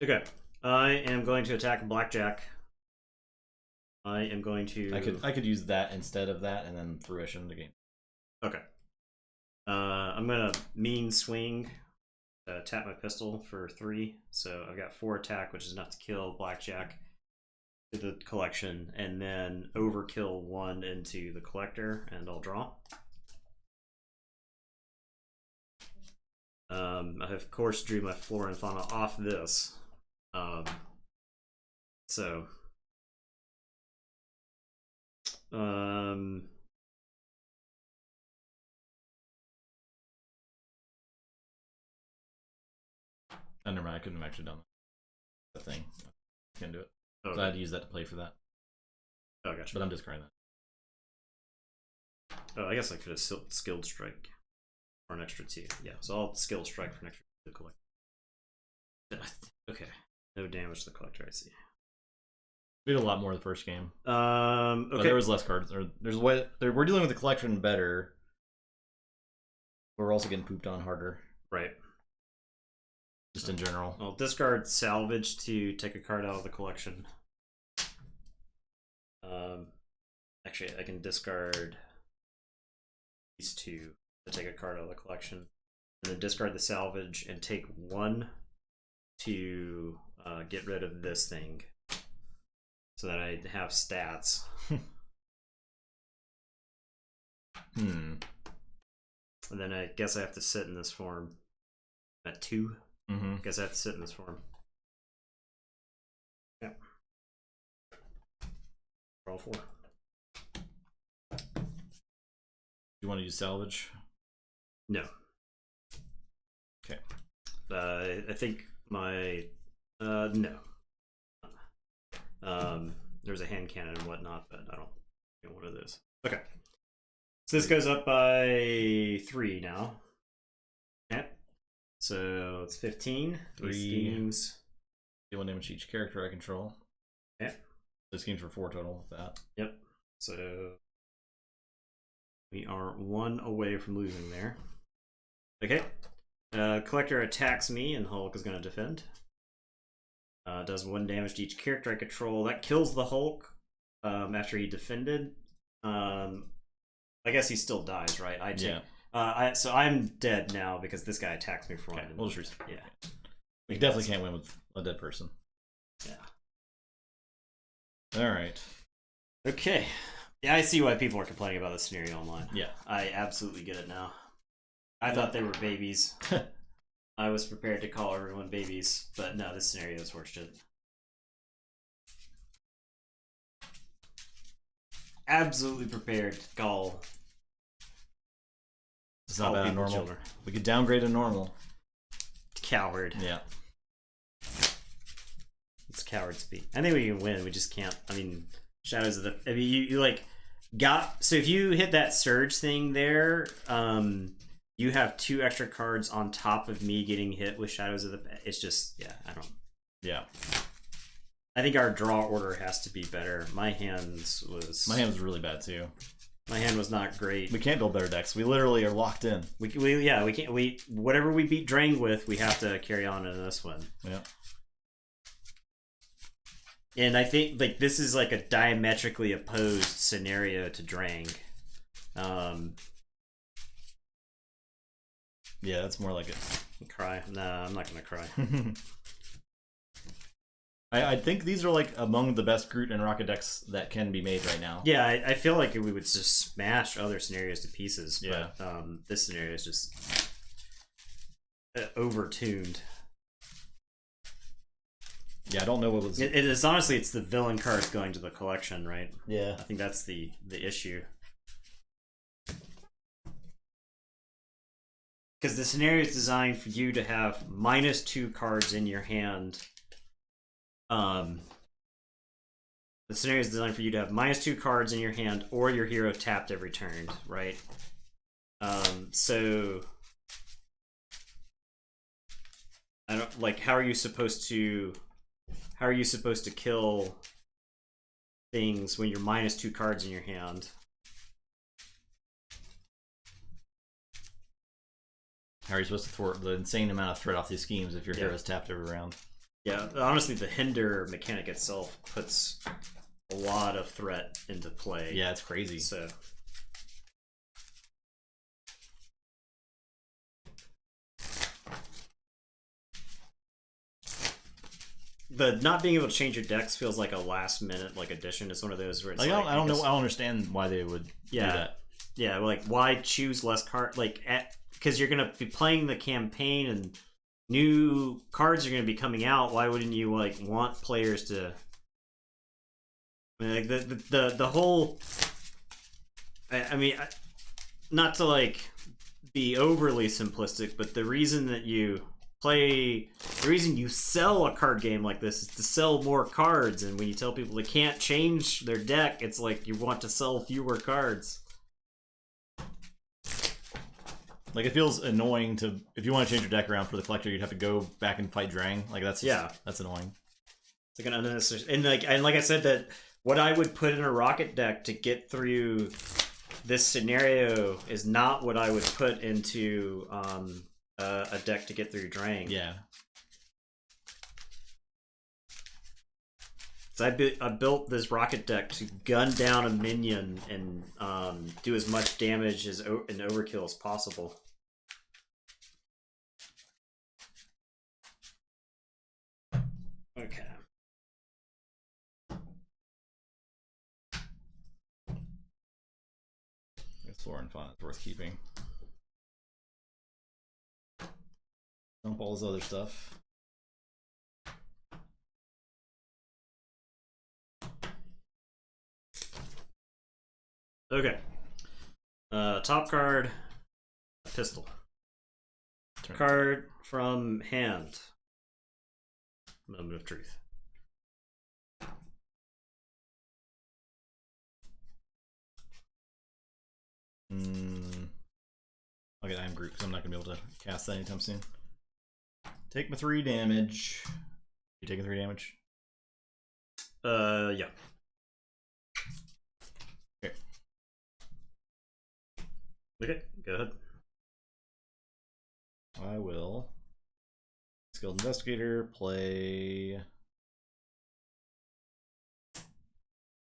Okay. I am going to attack Blackjack. I am going to I could use that instead of that, and then fruition the game. Okay. I'm gonna mean swing, tap my pistol for 3. So I've got 4 attack, which is enough to kill Blackjack to the collection, and then overkill 1 into the collector, and I'll draw. I of course drew my Flora and Fauna off this. So Oh, never mind. I couldn't have actually done that thing. Can't do it. Oh, So I had to use that to play for that. Oh, gotcha. But I'm discarding that. Oh, I guess I could have skilled strike for an extra 2. Yeah, so I'll skill strike for an extra 2 to collect. Okay, no damage to the collector. I see. We did a lot more the first game. Okay. But there was less cards. There's a way we're dealing with the collection better. We're also getting pooped on harder. Right. Just in general. I'll discard salvage to take a card out of the collection. Actually, I can discard these 2 to take a card out of the collection, and then discard the salvage and take 1 to get rid of this thing, so that I have stats. And then I guess I have to sit in this form at 2. Mm-hmm. Guess I have to sit in this form. Yeah. Roll 4. You want to use salvage? No. Okay. I think my no. There's a hand cannon and whatnot, but I don't know what it is. Okay. So this goes up by 3 now. Okay. So it's 15. 3 schemes. You want to damage each character I control. Yeah. So schemes for 4 total with that. Yep. So we are 1 away from losing there. Okay. Collector attacks me, and Hulk is going to defend. Does 1 damage to each character I control. That kills the Hulk after he defended. I guess he still dies, right? I take, yeah. So I'm dead now because this guy attacked me for 1. Okay, we'll just reset. Yeah. We definitely can't win with a dead person. Yeah. Alright. Okay. Yeah, I see why people are complaining about this scenario online. Yeah. I absolutely get it now. I thought they were babies. I was prepared to call everyone babies, but no, this scenario is horseshit. Absolutely prepared to call. It's not bad on normal. Children. We could downgrade to normal. Coward. Yeah. It's coward speak. I think we can win. We just can't. I mean, Shadows of the. I mean, you like got. So if you hit that surge thing there, you have 2 extra cards on top of me getting hit with Shadows of the. It's just, yeah, I don't. Yeah. I think our draw order has to be better. My hand was really bad too. My hand was not great. We can't build better decks. We literally are locked in. We can't. Whatever we beat Drang with, we have to carry on in this one. Yeah. And I think like this is like a diametrically opposed scenario to Drang. Yeah, that's more like it. Cry? Nah, I'm not gonna cry. I think these are like among the best Groot and Rocket decks that can be made right now. Yeah, I feel like we would just smash other scenarios to pieces. Yeah. But this scenario is just over-tuned. Yeah, I don't know what was. It is honestly, it's the villain cards going to the collection, right? Yeah. I think that's the issue. Because the scenario is designed for you to have -2 cards in your hand. The scenario is designed for you to have -2 cards in your hand, or your hero tapped every turn, right? So I don't like. How are you supposed to kill things when you're -2 cards in your hand? How are you supposed to thwart the insane amount of threat off these schemes if your hero's tapped every round? Yeah, honestly, the hinder mechanic itself puts a lot of threat into play. Yeah, it's crazy. So the not being able to change your decks feels like a last minute addition. It's one of those where it's like, I don't know. I don't understand why they would do that. Yeah, like why choose less card? Because you're gonna be playing the campaign and new cards are gonna be coming out. Why wouldn't you want players to? I mean, like the whole I mean, not to like be overly simplistic, but the reason that you sell a card game like this is to sell more cards, and when you tell people they can't change their deck, it's like you want to sell fewer cards. Like, it feels annoying to, if you want to change your deck around for the collector, you'd have to go back and fight Drang. Like, that's just, that's annoying. It's like an unnecessary, and like I said, that what I would put in a rocket deck to get through this scenario is not what I would put into a deck to get through Drang. Yeah. So I built this rocket deck to gun down a minion and do as much damage as an overkill as possible. Okay. It's Flora and Fauna. It's worth keeping. Dump all this other stuff. Okay. Top card, pistol. Card from hand. Moment of truth. Okay, I'm Groot, because I'm not going to be able to cast that anytime soon. Take my 3 damage. You taking 3 damage? Yeah. Okay. Okay, go ahead. I will. Skilled Investigator, play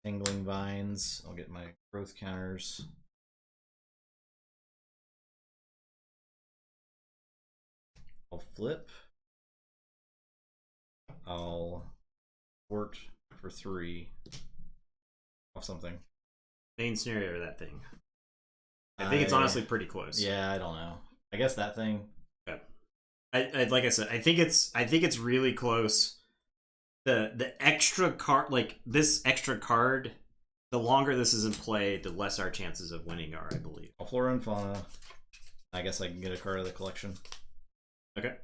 Tangling Vines. I'll get my growth counters. I'll flip. I'll thwart for 3 off something. Main scenario of that thing. I think it's honestly pretty close. Yeah, I don't know. I guess that thing. Okay. I like I said, I think it's really close. The extra card, like this extra card, the longer this is in play, the less our chances of winning are, I believe. I'll Flora and Fauna. I guess I can get a card of the collection. Okay.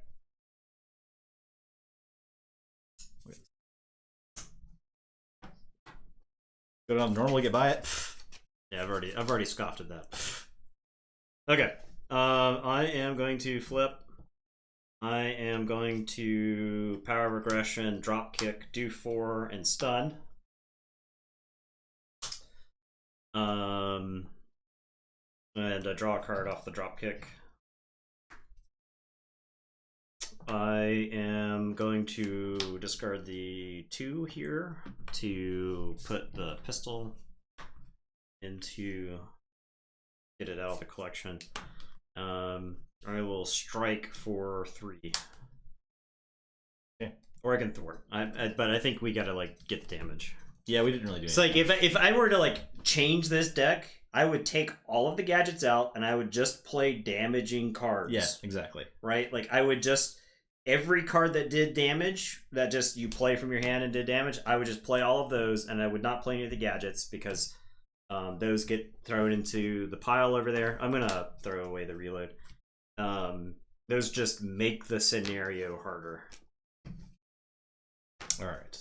Go down normally, get by it. Yeah, I've already scoffed at that. Okay. I am going to flip. I am going to power regression, drop kick, do 4, and stun. And draw a card off the drop kick. I am going to discard the 2 here to put the pistol into, get it out of the collection. I will strike for 3. Okay. Or I can thwart. But I think we gotta like get the damage. Yeah, we didn't really do It's anything. like if I were to like change this deck, I would take all of the gadgets out and I would just play damaging cards. Yeah, exactly. Right? Like I would just, every card that did damage, that just you play from your hand and did damage, I would just play all of those, and I would not play any of the gadgets because those get thrown into the pile over there. I'm gonna throw away the reload. Those just make the scenario harder. All right.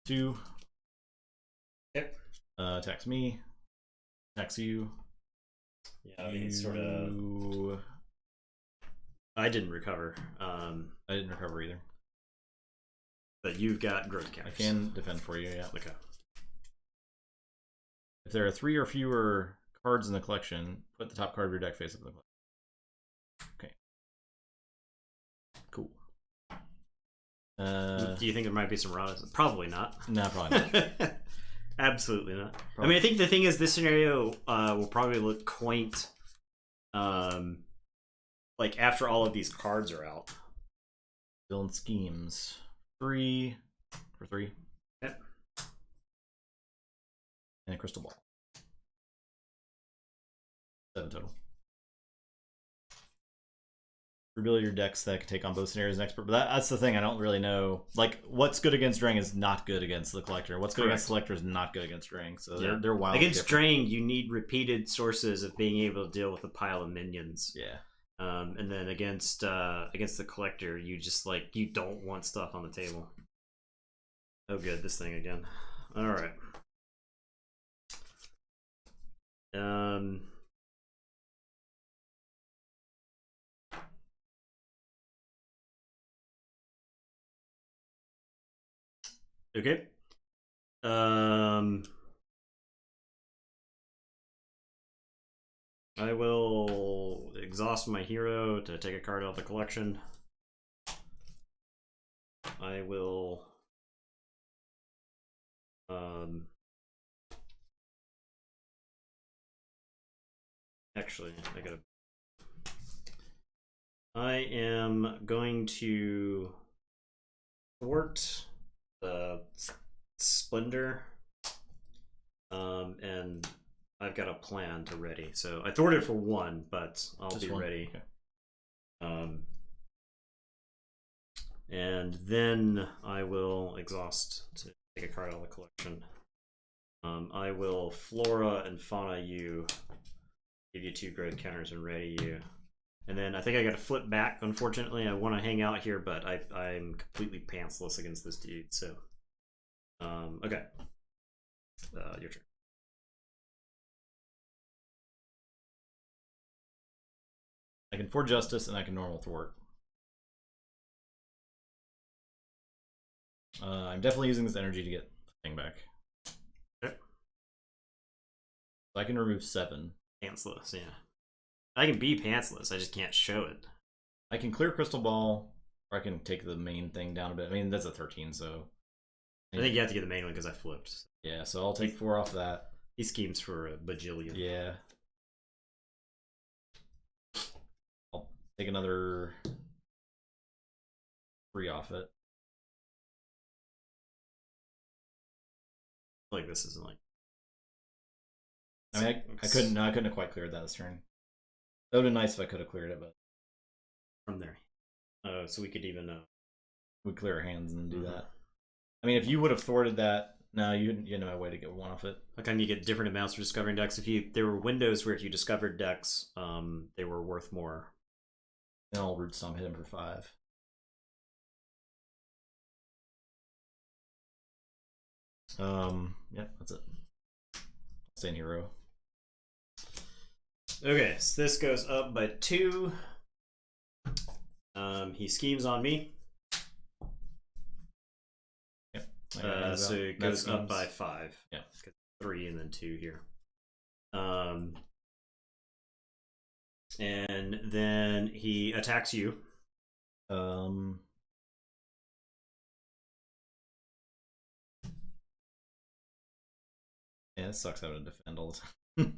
2. Yep. Attacks me. Attacks you. Yeah, I mean, it's sort of. I didn't recover. I didn't recover either. But you've got growth counters. I can defend for you, yeah. Okay. If there are 3 or fewer cards in the collection, put the top card of your deck face up in the collection. Okay. Cool. Do you think there might be some rawness? Probably not. No, probably not. Absolutely not. Probably. I mean, I think the thing is, this scenario will probably look quaint, like after all of these cards are out. Villain schemes. 3 for 3. Yep. And a crystal ball. 7 total. rebuild your decks that can take on both scenarios and expert. But that's the thing, I don't really know. Like, what's good against Drang is not good against the Collector. What's good against the Collector is not good against Drang. So they're wild. Against Drang, you need repeated sources of being able to deal with a pile of minions. Yeah. And then against the Collector, you just you don't want stuff on the table. Oh good, this thing again. Alright. Okay. I will exhaust my hero to take a card out of the collection. I will actually I am going to thwart the Splendor, and I've got a plan to ready. So I thwarted for one, but I'll be ready. Okay. And then I will exhaust to take a card out of the collection. I will Flora and Fauna you, give you 2 growth counters and ready you. And then I think I got to flip back. Unfortunately, I want to hang out here, but I'm completely pantsless against this dude. So, okay, your turn. I can Forge Justice and I can normal thwart. I'm definitely using this energy to get the thing back. Okay. So I can remove 7. Pantsless, yeah. I can be pantsless, I just can't show it. I can clear Crystal Ball, or I can take the main thing down a bit. I mean, that's a 13, so... I think you have to get the main one because I flipped. Yeah, so I'll take 4 off that. He schemes for a bajillion. Yeah. I'll take another 3 off it. Like, this isn't like... I mean, I couldn't have quite cleared that this turn. That would have been nice if I could have cleared it, but... From there. Oh, so we could even... We'd clear our hands and do that. I mean, if you would have thwarted that, no, you know a way to get 1 off it. How come you get different amounts for discovering decks? There were windows where if you discovered decks, they were worth more. Then I'll Root Stomp, hit him for 5. Yeah, that's it. Stay in hero. Okay, so this goes up by 2. He schemes on me. Yep. So it goes up by 5. Yeah. 3 and then 2 here. And then he attacks you. Yeah, it sucks having to defend all the time.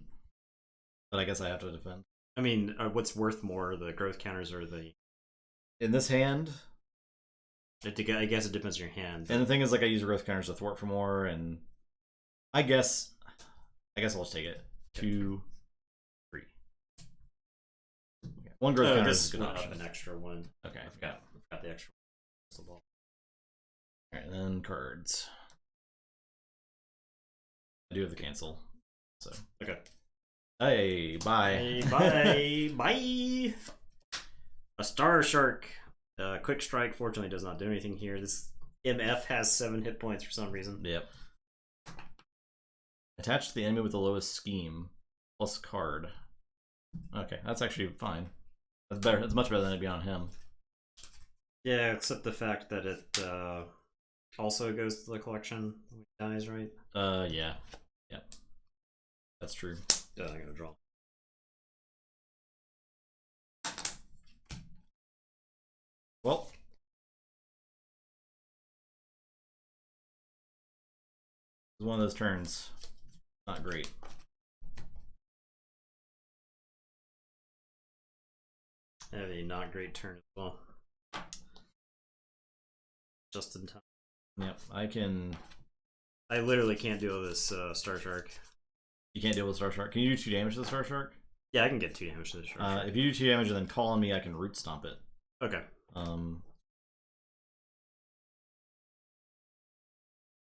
But I guess I have to defend. I mean, what's worth more, the growth counters or the... In this hand... I guess it depends on your hand. And the thing is, like, I use growth counters to thwart for more, and... I guess I'll just take it. 2, 3. Okay. 1 growth counter is a good option. An extra one. Okay, I forgot the extra one. Alright, and then cards. I do have the cancel. So okay. Hey, bye. Hey, bye. Bye. A Star Shark. Quick Strike fortunately does not do anything here. This MF has 7 hit points for some reason. Yep. Attach to the enemy with the lowest scheme. Plus card. Okay, that's actually fine. That's better. It's much better than it'd be on him. Yeah, except the fact that it also goes to the collection when he dies, right? Yeah. Yep. That's true. Yeah, I gotta draw. Well. It was one of those turns. Not great. I have a not great turn as well. Just in time. Yep, I literally can't deal with this Star Shark. You can't deal with Star Shark. Can you do 2 damage to the Star Shark? Yeah, I can get 2 damage to the Star Shark. If you do 2 damage and then call on me, I can Root Stomp it. Okay.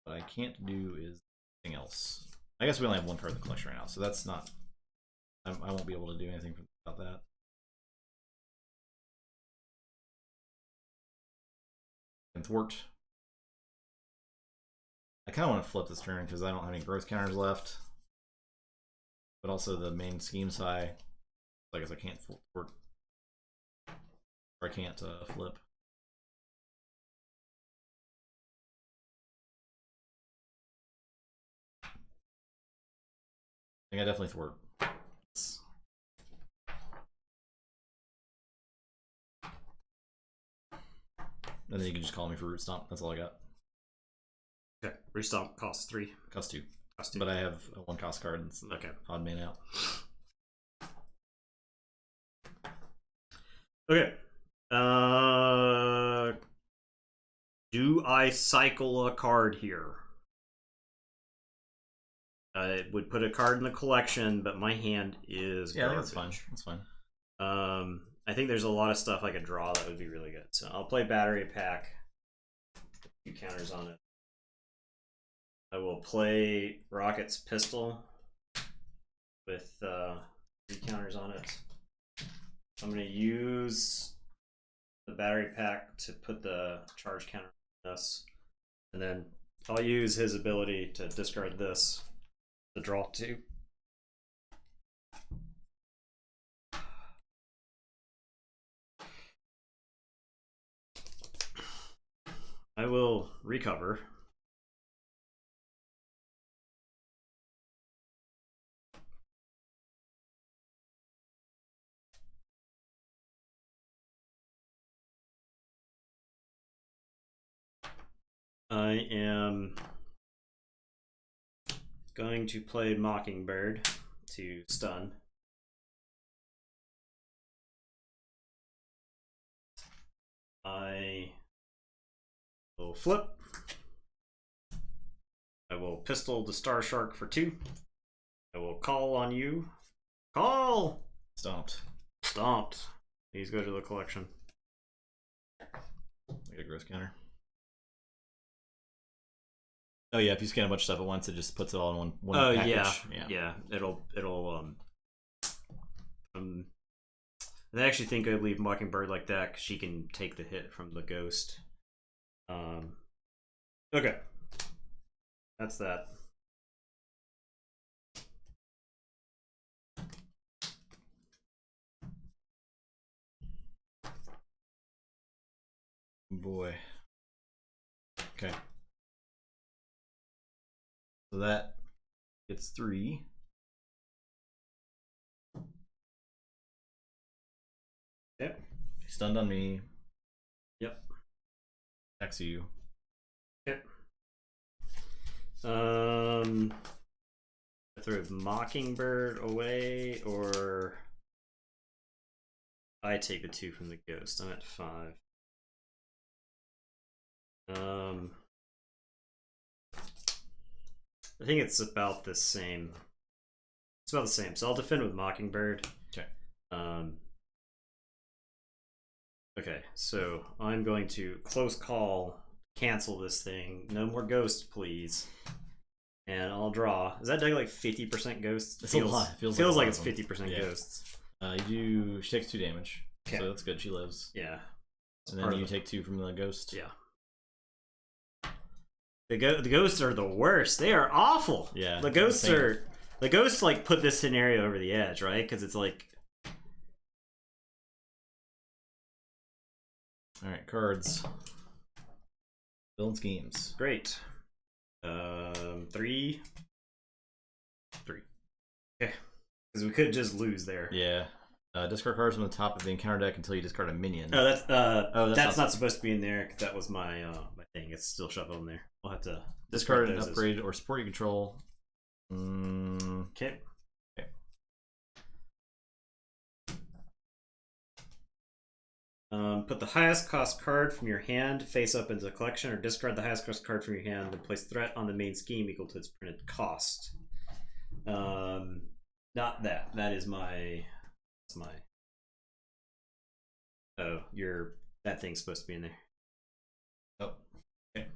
What I can't do is anything else. I guess we only have one card in the collection right now, so that's not. I won't be able to do anything about that. And thwart. I kind of want to flip this turn because I don't have any growth counters left. But also the main scheme's high. I guess I can't thwart. Or I can't flip. I think I definitely thwart. And then you can just call me for root stomp. That's all I got. Okay. Restomp costs 3. Cost 2. Costs 2. But I have a 1 cost card. And okay. Odd man out. Okay. Do I cycle a card here? I would put a card in the collection, but my hand is yeah, garbage. that's fine. That's fine. I think there's a lot of stuff I could draw that would be really good. So I'll play Battery Pack. A few counters on it. I will play Rocket's Pistol with 3 counters on it. I'm going to use the Battery Pack to put the charge counter on this. And then I'll use his ability to discard this to draw 2. I will recover. I am going to play Mockingbird to stun. I will flip. I will pistol the Star Shark for 2. I will call on you. Call! Stomped. Stomped. These go to the collection. I get a growth counter. Oh yeah, if you scan a bunch of stuff at once, it just puts it all in one package. Yeah. It'll I actually think I'd leave Mockingbird like that because she can take the hit from the ghost. Okay. That's that. Boy. Okay. So that gets 3. Yep. Stunned on me. Yep. Attacks you. Yep. I throw Mockingbird away, or I take the 2 from the ghost. I'm at 5. I think it's about the same. It's about the same. So I'll defend with Mockingbird. Okay. Okay, so I'm going to close call, cancel this thing. No more ghosts, please. And I'll draw. Is that deck like 50% ghosts? It's a lot. Feels like it's 50% ghosts. She takes 2 damage. Okay. So that's good. She lives. Yeah. And then you take 2 from the ghost. Yeah. The ghosts are the worst. They are awful. Yeah. The ghosts like put this scenario over the edge, right? Because it's like. All right, cards. Build schemes. Great. 3. Okay. Because we could just lose there. Yeah. Discard cards from the top of the encounter deck until you discard a minion. Oh, that's not supposed to be in there because that was my my thing. It's still shuffled in there. We'll have to discard an upgrade or support you control. Okay. Put the highest cost card from your hand face up into the collection, or discard the highest cost card from your hand and place threat on the main scheme equal to its printed cost. Not that. That is my. That's my. Oh, that thing's supposed to be in there. Oh, okay.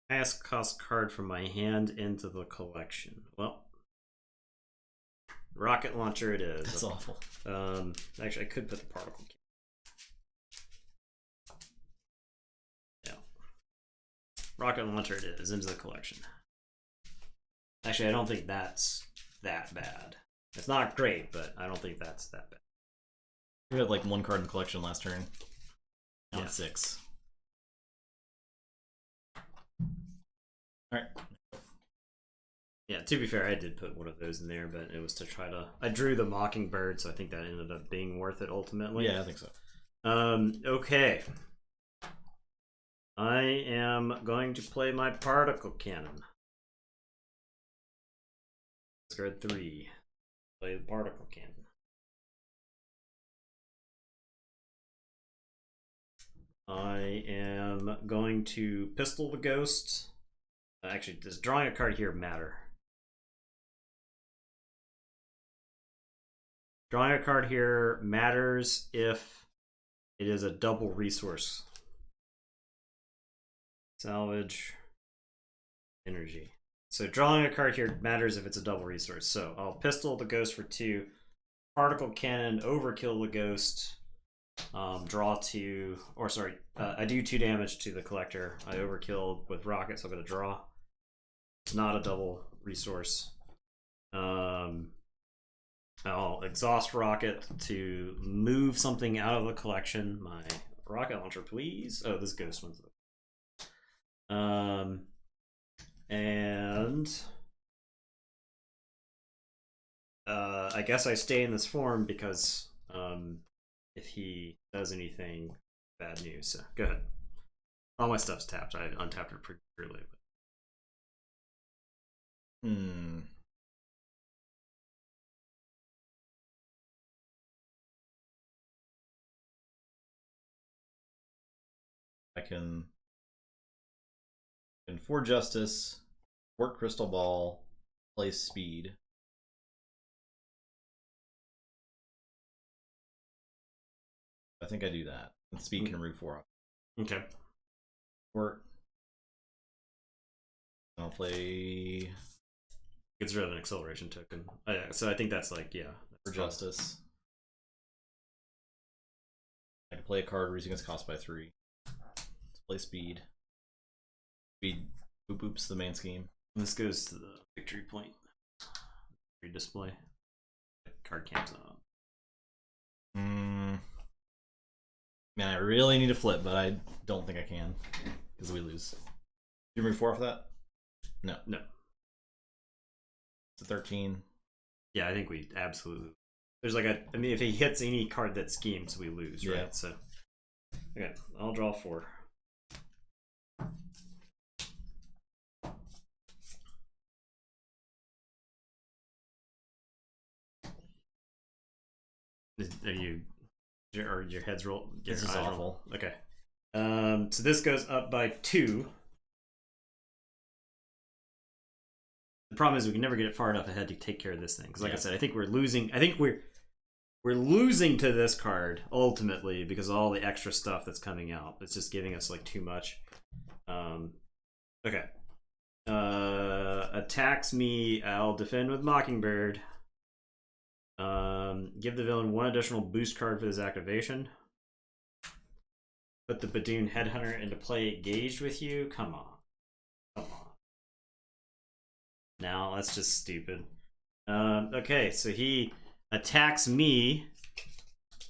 Highest cost card from my hand into the collection. Well, rocket launcher it is. That's awful. Actually, I could put the particle cannon. Yeah. Rocket launcher it is into the collection. Actually, I don't think that's that bad. It's not great, but I don't think that's that bad. We had like 1 card in the collection last turn. Now Yeah. it's 6. Alright. Yeah, to be fair, I did put one of those in there, but it was to try to... I drew the Mockingbird, so I think that ended up being worth it ultimately. Yeah, I think so. Okay. I am going to play my particle cannon. Discard 3. Play the particle cannon. I am going to pistol the ghost. Actually, does drawing a card here matter? Drawing a card here matters if it is a double resource. Salvage. Energy. So drawing a card here matters if it's a double resource. So I'll pistol the ghost for 2. Particle cannon, overkill the ghost. Draw 2, or sorry, I do 2 damage to the collector. I overkilled with rocket, so I'm gonna draw. It's not a double resource. I'll exhaust rocket to move something out of the collection. My rocket launcher, please. Oh, this ghost one's. And I guess I stay in this form because if he does anything, bad news. So go ahead. All my stuff's tapped. I untapped it pretty early. I can for justice, work crystal ball, play speed. I think I do that. And speed can remove 4 off. Okay. Work. I'll play Gets rid of an acceleration token. Yeah, so I think that's like, yeah. for justice. I can play a card reducing its cost by 3. Let's play speed. Speed boop boops the main scheme. And this goes to the victory point. Redisplay. Card camps up. Man, I really need to flip, but I don't think I can because we lose. You remove 4 off that? No. No. It's a 13. Yeah, I think we absolutely. There's like I mean, if he hits any card that schemes, we lose, right? Yeah. So, okay, I'll draw 4. Are your heads roll? This is awful. Okay. So this goes up by 2. The problem is we can never get it far enough ahead to take care of this thing. Because like I said, I think we're losing. I think we're losing to this card ultimately because of all the extra stuff that's coming out. It's just giving us like too much. Okay. Attacks me. I'll defend with Mockingbird. Give the villain 1 additional boost card for this activation. Put the Badoon Headhunter into play engaged with you. Come on. Come on. Now, that's just stupid. Okay, so he attacks me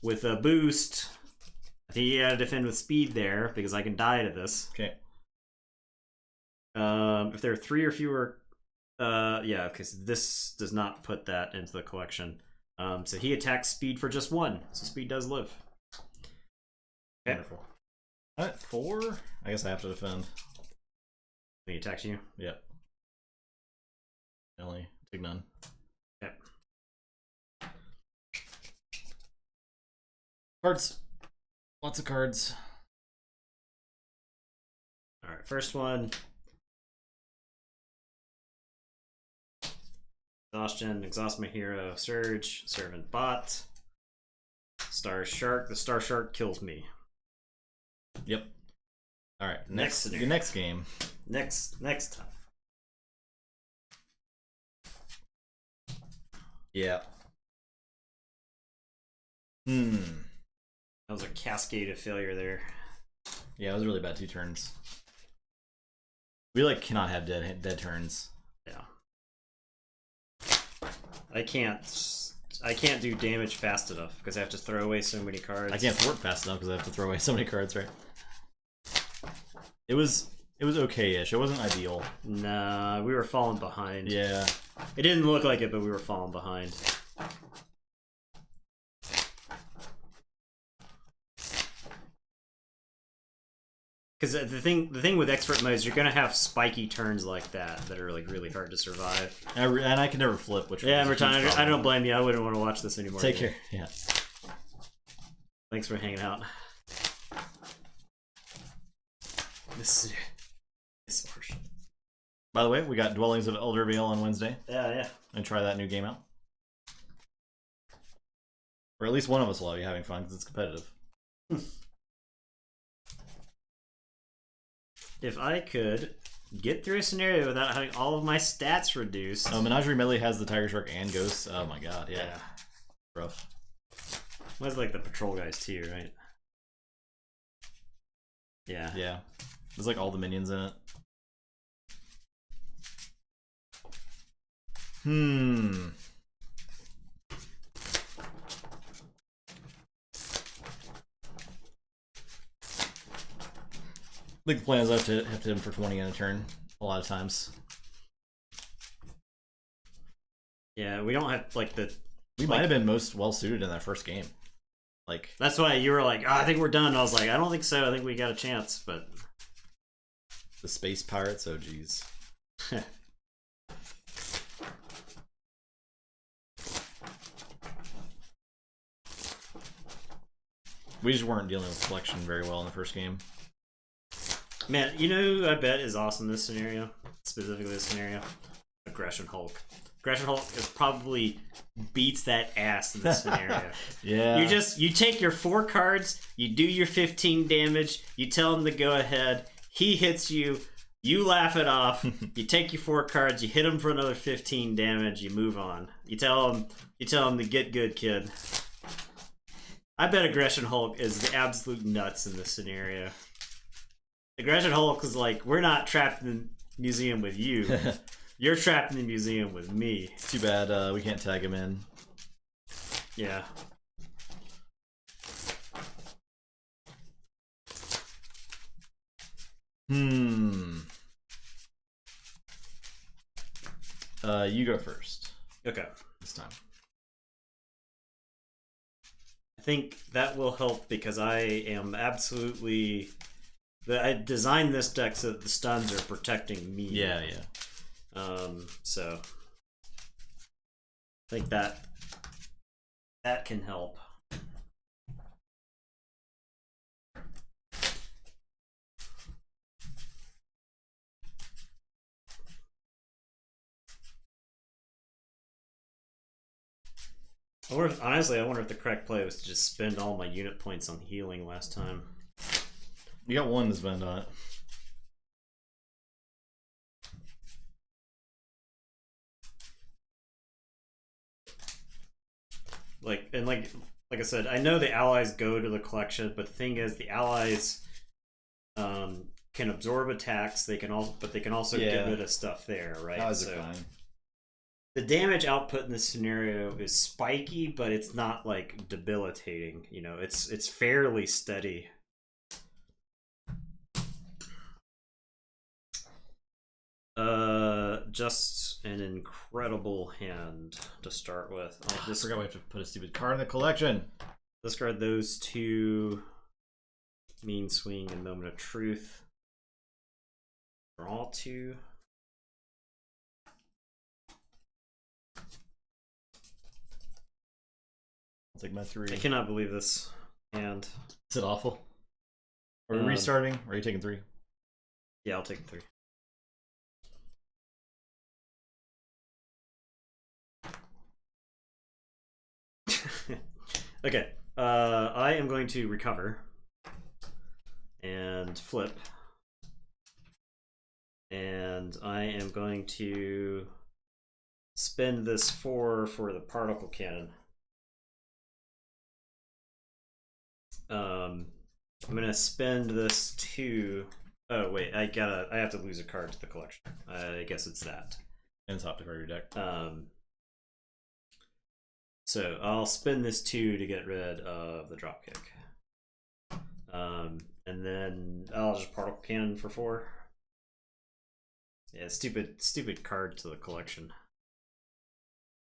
with a boost. I think he had to defend with speed there because I can die to this. Okay. If there are 3 or fewer, yeah, because this does not put that into the collection. So he attacks speed for just 1, so speed does live. Okay. Wonderful. At 4, I guess I have to defend. He attacks you. Yep. Only take none. Okay. Cards. Lots of cards. All right, first one. Exhaustion, exhaust my hero, surge, servant bot, Star Shark. The Star Shark kills me. Yep. All right. Next The scenario. next game. Next time. Yeah. That was a cascade of failure there. Yeah, it was really bad 2 turns. We like cannot have dead turns. Yeah. I can't do damage fast enough because I have to throw away so many cards. I can't thwart fast enough because I have to throw away so many cards, right? It was okay-ish. It wasn't ideal. Nah, we were falling behind. Yeah. It didn't look like it, but we were falling behind. Because the thing with expert mode is you're gonna have spiky turns like that are like really hard to survive. And I can never flip, which Yeah, was a huge I problem. don't blame you. I wouldn't want to watch this anymore. Take either. care. Yeah. Thanks for hanging out. This is harsh. By the way, we got Dwellings of Eldervale on Wednesday. Yeah. And try that new game out. Or at least one of us will be having fun because it's competitive. If I could get through a scenario without having all of my stats reduced. Oh, Menagerie Melee has the Tiger Shark and Ghosts. Oh my god, yeah. Rough. Was like the patrol guys too, right? Yeah. Yeah. There's like all the minions in it. I think the plan is I have to hit him for 20 in a turn a lot of times. Yeah, we don't have like the. We might have been most well suited in that first game. Like That's why you were like, oh, I think we're done. I was like, I don't think so. I think we got a chance, but the space pirates. Oh geez. We just weren't dealing with collection very well in the first game. man, you know who I bet is awesome in this scenario, specifically this scenario? Aggression Hulk. Aggression Hulk is probably beats that ass in this scenario. Yeah. You take your 4 cards, you do your 15 damage, you tell him to go ahead, he hits you, you laugh it off, you take your 4 cards, you hit him for another 15 damage, you move on. You tell him to get good, kid. I bet Aggression Hulk is the absolute nuts in this scenario. Aggression Hulk is like, we're not trapped in the museum with you. You're trapped in the museum with me. It's too bad we can't tag him in. Yeah. You go first Okay. this time. I think that will help because I am absolutely. I designed this deck so that the stuns are protecting me. Yeah, yeah. So I think that can help. Honestly, I wonder if the correct play was to just spend all my unit points on healing last time. You got one to spend on it. Like I said, I know the allies go to the collection, but the thing is, the allies can absorb attacks. They can also get rid of stuff there, right? Allies are fine. The damage output in this scenario is spiky, but it's not like debilitating. You know, it's fairly steady. Just an incredible hand to start with. I forgot we have to put a stupid card in the collection. Discard those 2. Mean Swing and Moment of Truth. Draw 2. I'll take my 3. I cannot believe this hand. Is it awful? Are we restarting? Or are you taking 3? Yeah, I'll take 3. Okay. I am going to recover and flip, and I am going to spend this 4 for the particle cannon. I'm gonna spend this 2. Oh wait, I have to lose a card to the collection. I guess it's that. And top to your deck. So I'll spend this 2 to get rid of the dropkick. And then I'll just particle cannon for 4. Yeah, stupid card to the collection.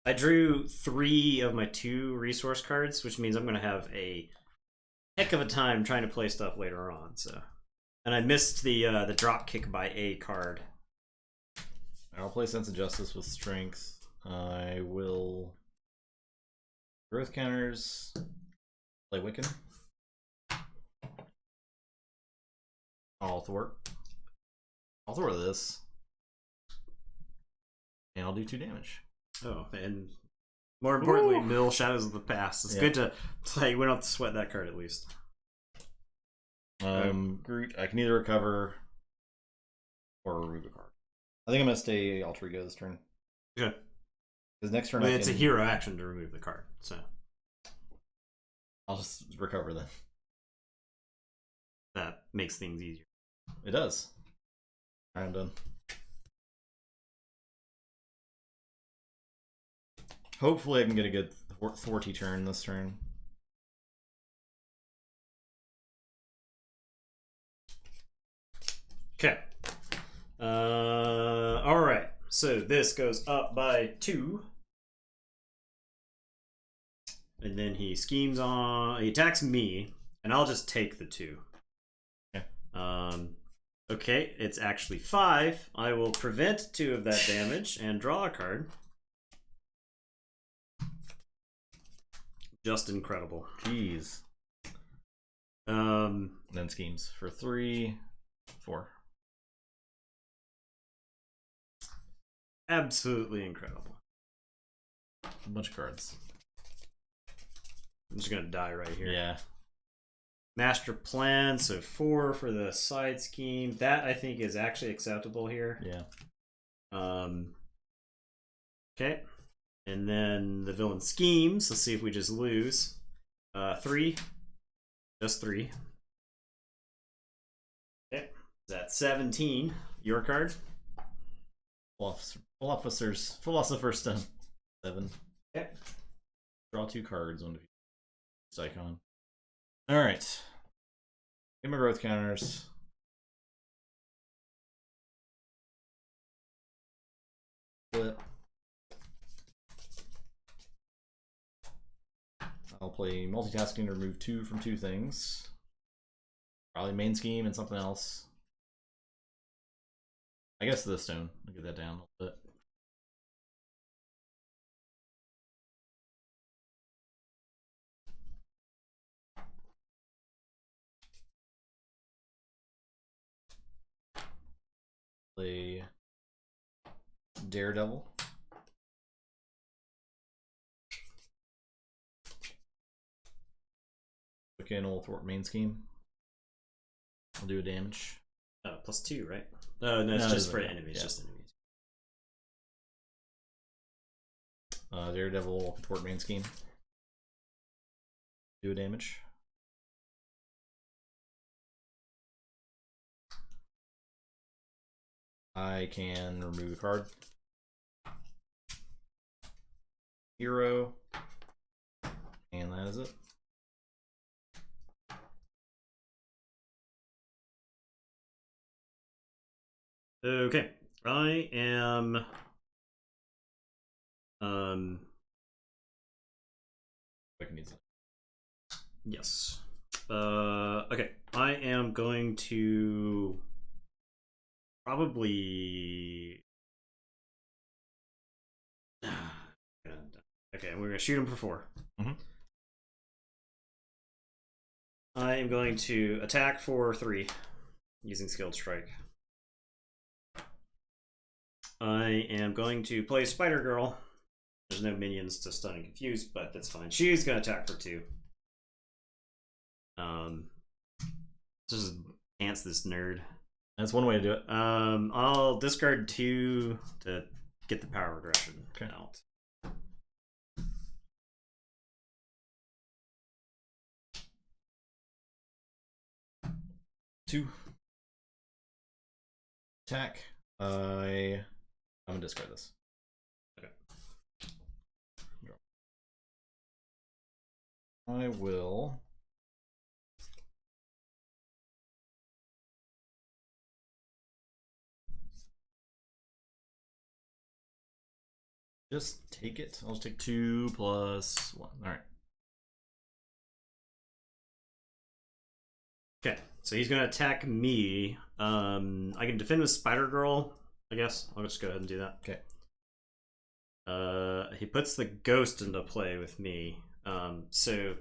I drew 3 of my 2 resource cards, which means I'm gonna have a heck of a time trying to play stuff later on. So, and I missed the drop kick by a card. I'll play Sense of Justice with Strength. I will growth counters. Play Wiccan. I'll thwart this, and I'll do 2 damage. Oh, and more importantly, mill Shadows of the Past. It's good to play. We don't have to sweat that card at least. Groot, I can either recover or remove a card. I think I'm gonna stay Alter Ego this turn. Okay. Because next turn it's a hero action to remove the card, so I'll just recover then. That makes things easier. It does. Alright, I'm done. Hopefully I can get a good thwarty turn this turn. Okay. Alright. So this goes up by 2. And then he attacks me, and I'll just take the 2. Okay. Okay, it's actually 5. I will prevent 2 of that damage and draw a card. Just incredible. Jeez. Then schemes for 3, 4. Absolutely incredible. A bunch of cards. I'm just gonna die right here. Yeah. Master Plan, so 4 for the side scheme. That I think is actually acceptable here. Yeah. Okay. And then the villain schemes. Let's see if we just lose. 3. Just 3. Okay. That's 17. Your card. Philosopher's Stone. 7. Okay. Draw 2 cards on the icon. Alright. Get my growth counters. Flip. I'll play multitasking to remove 2 from 2 things. Probably main scheme and something else. I guess the stone. I'll get that down a little bit. Play Daredevil. Wiccan will thwart main scheme. I'll do a damage. +2, right? No, it's just for enemies. Yeah. Just enemies. Daredevil thwart main scheme. Do a damage. I can remove a card. Hero. And that is it. Okay. I am yes. Okay. I am going to probably okay, we're gonna shoot him for 4. Mm-hmm. I am going to attack for 3 using Skilled Strike. I am going to play Spider Girl. There's no minions to stun and confuse, but that's fine. She's gonna attack for 2. Just ants this nerd. That's one way to do it. I'll discard 2 to get the power regression out. 2. Attack. I'm gonna discard this. Okay. I will. Just take it. I'll just take 2 plus 1. All right. Okay, so he's gonna attack me. I can defend with Spider Girl, I guess. I'll just go ahead and do that. Okay. He puts the ghost into play with me. So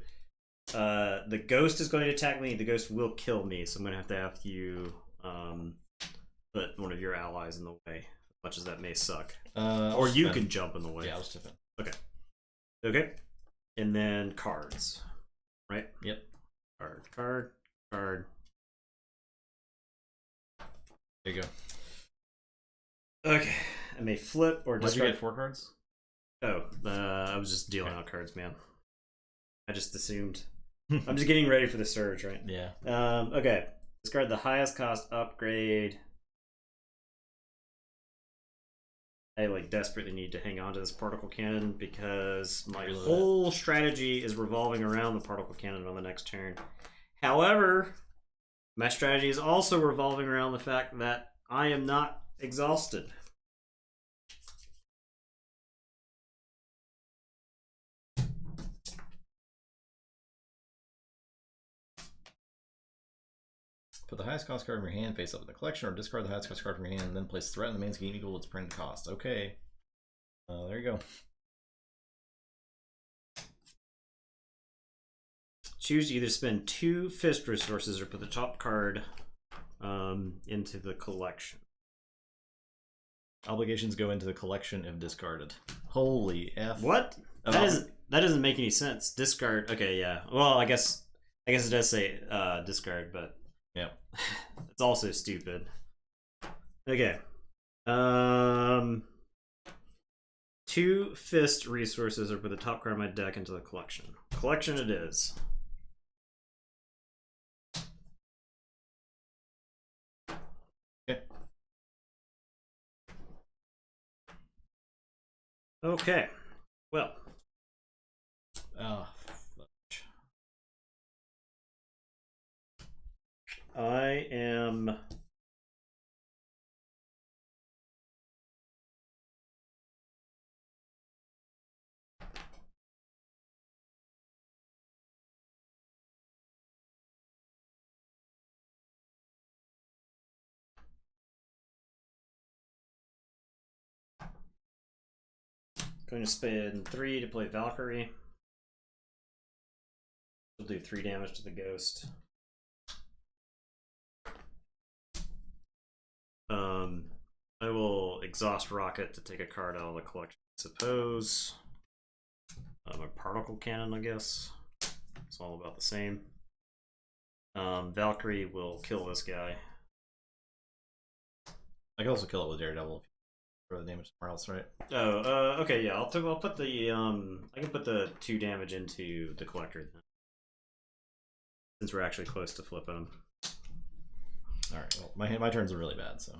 the ghost is going to attack me. The ghost will kill me, so I'm gonna have you put one of your allies in the way, as much as that may suck. Or you can jump in the way. Yeah, I'll just defend. Okay. Okay. And then cards. Right? Yep. Card. There you go. Okay. I may flip or Did you discard. get 4 cards? Oh, I was just dealing out cards, man. I just assumed. I'm just getting ready for the surge, right? Yeah. Okay. Discard the highest cost upgrade. I desperately need to hang on to this particle cannon because my whole strategy is revolving around the particle cannon on the next turn. However, my strategy is also revolving around the fact that I am not exhausted. Put the highest cost card from your hand face up in the collection, or discard the highest cost card from your hand, and then place threat in the main scheme equal to its printed cost. Okay. There you go. Choose to either spend 2 fist resources or put the top card into the collection. Obligations go into the collection if discarded. Holy F. What? That doesn't make any sense. Discard. Okay, yeah. Well, I guess it does say discard, but yeah, it's also stupid. Okay. 2 fist resources or put the top card of my deck into the collection. Collection it is. Okay. Well. Oh, I am going to spend 3 to play Valkyrie. We'll do 3 damage to the ghost. I will exhaust Rocket to take a card out of the collection, I suppose. A particle cannon, I guess. It's all about the same. Valkyrie will kill this guy. I can also kill it with Daredevil if you throw the damage somewhere else, right? Oh, okay, yeah. I'll put the I can put the 2 damage into the collector then, since we're actually close to flipping them. All right. Well, my turns are really bad, so.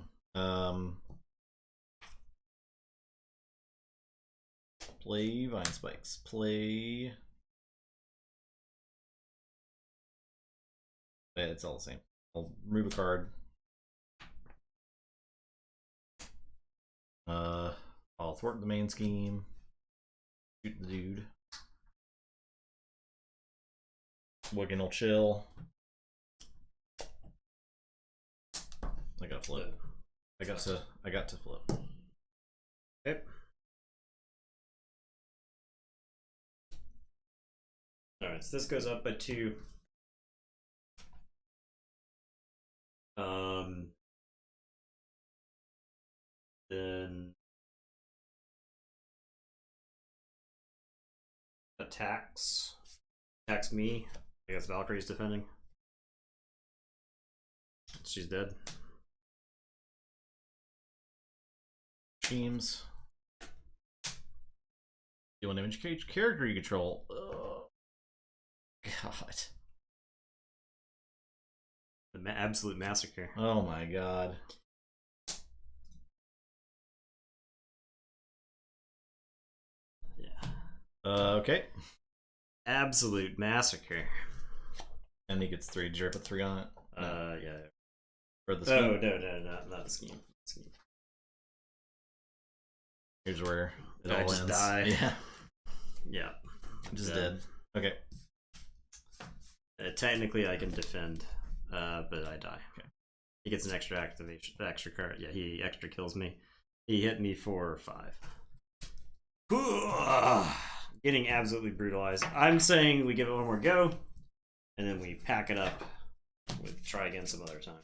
Play Vine Spikes. Play. Yeah, it's all the same. I'll remove a card. I'll thwart the main scheme. Shoot the dude. Wigan will chill. I got to flip. I got to flip. Okay. Alright, so this goes up by 2. Then attacks me. I guess Valkyrie's defending. She's dead. Teams. You want image cage character you control. Oh, God. The absolute massacre. Oh my God. Yeah. Okay. Absolute massacre. And he gets 3. Did you put 3 on it? No. Yeah. For the No, scheme? not the scheme. Here's where it I all just ends. die. Yeah. Yeah. Just dead. Okay. Technically, I can defend, but I die. Okay. He gets an extra activation, extra card. Yeah, he extra kills me. He hit me for 5. Getting absolutely brutalized. I'm saying we give it one more go, and then we pack it up. We'll try again some other time.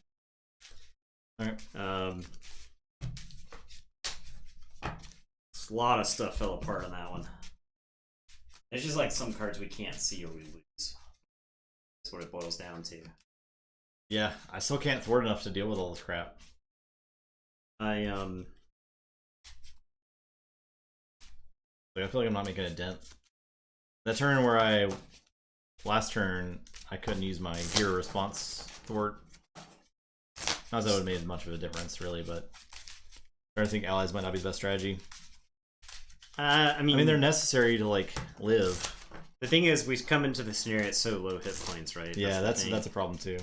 Alright. A lot of stuff fell apart on that one. It's just like some cards we can't see or we lose. That's what it boils down to. Yeah, I still can't thwart enough to deal with all this crap. I feel like I'm not making a dent. That turn where last turn, I couldn't use my gear response thwart. Not that it would have made much of a difference, really, but I think allies might not be the best strategy. I mean they're necessary to, like, live. The thing is, we come into the scenario at so low hit points, right? Yeah, that's a problem, too.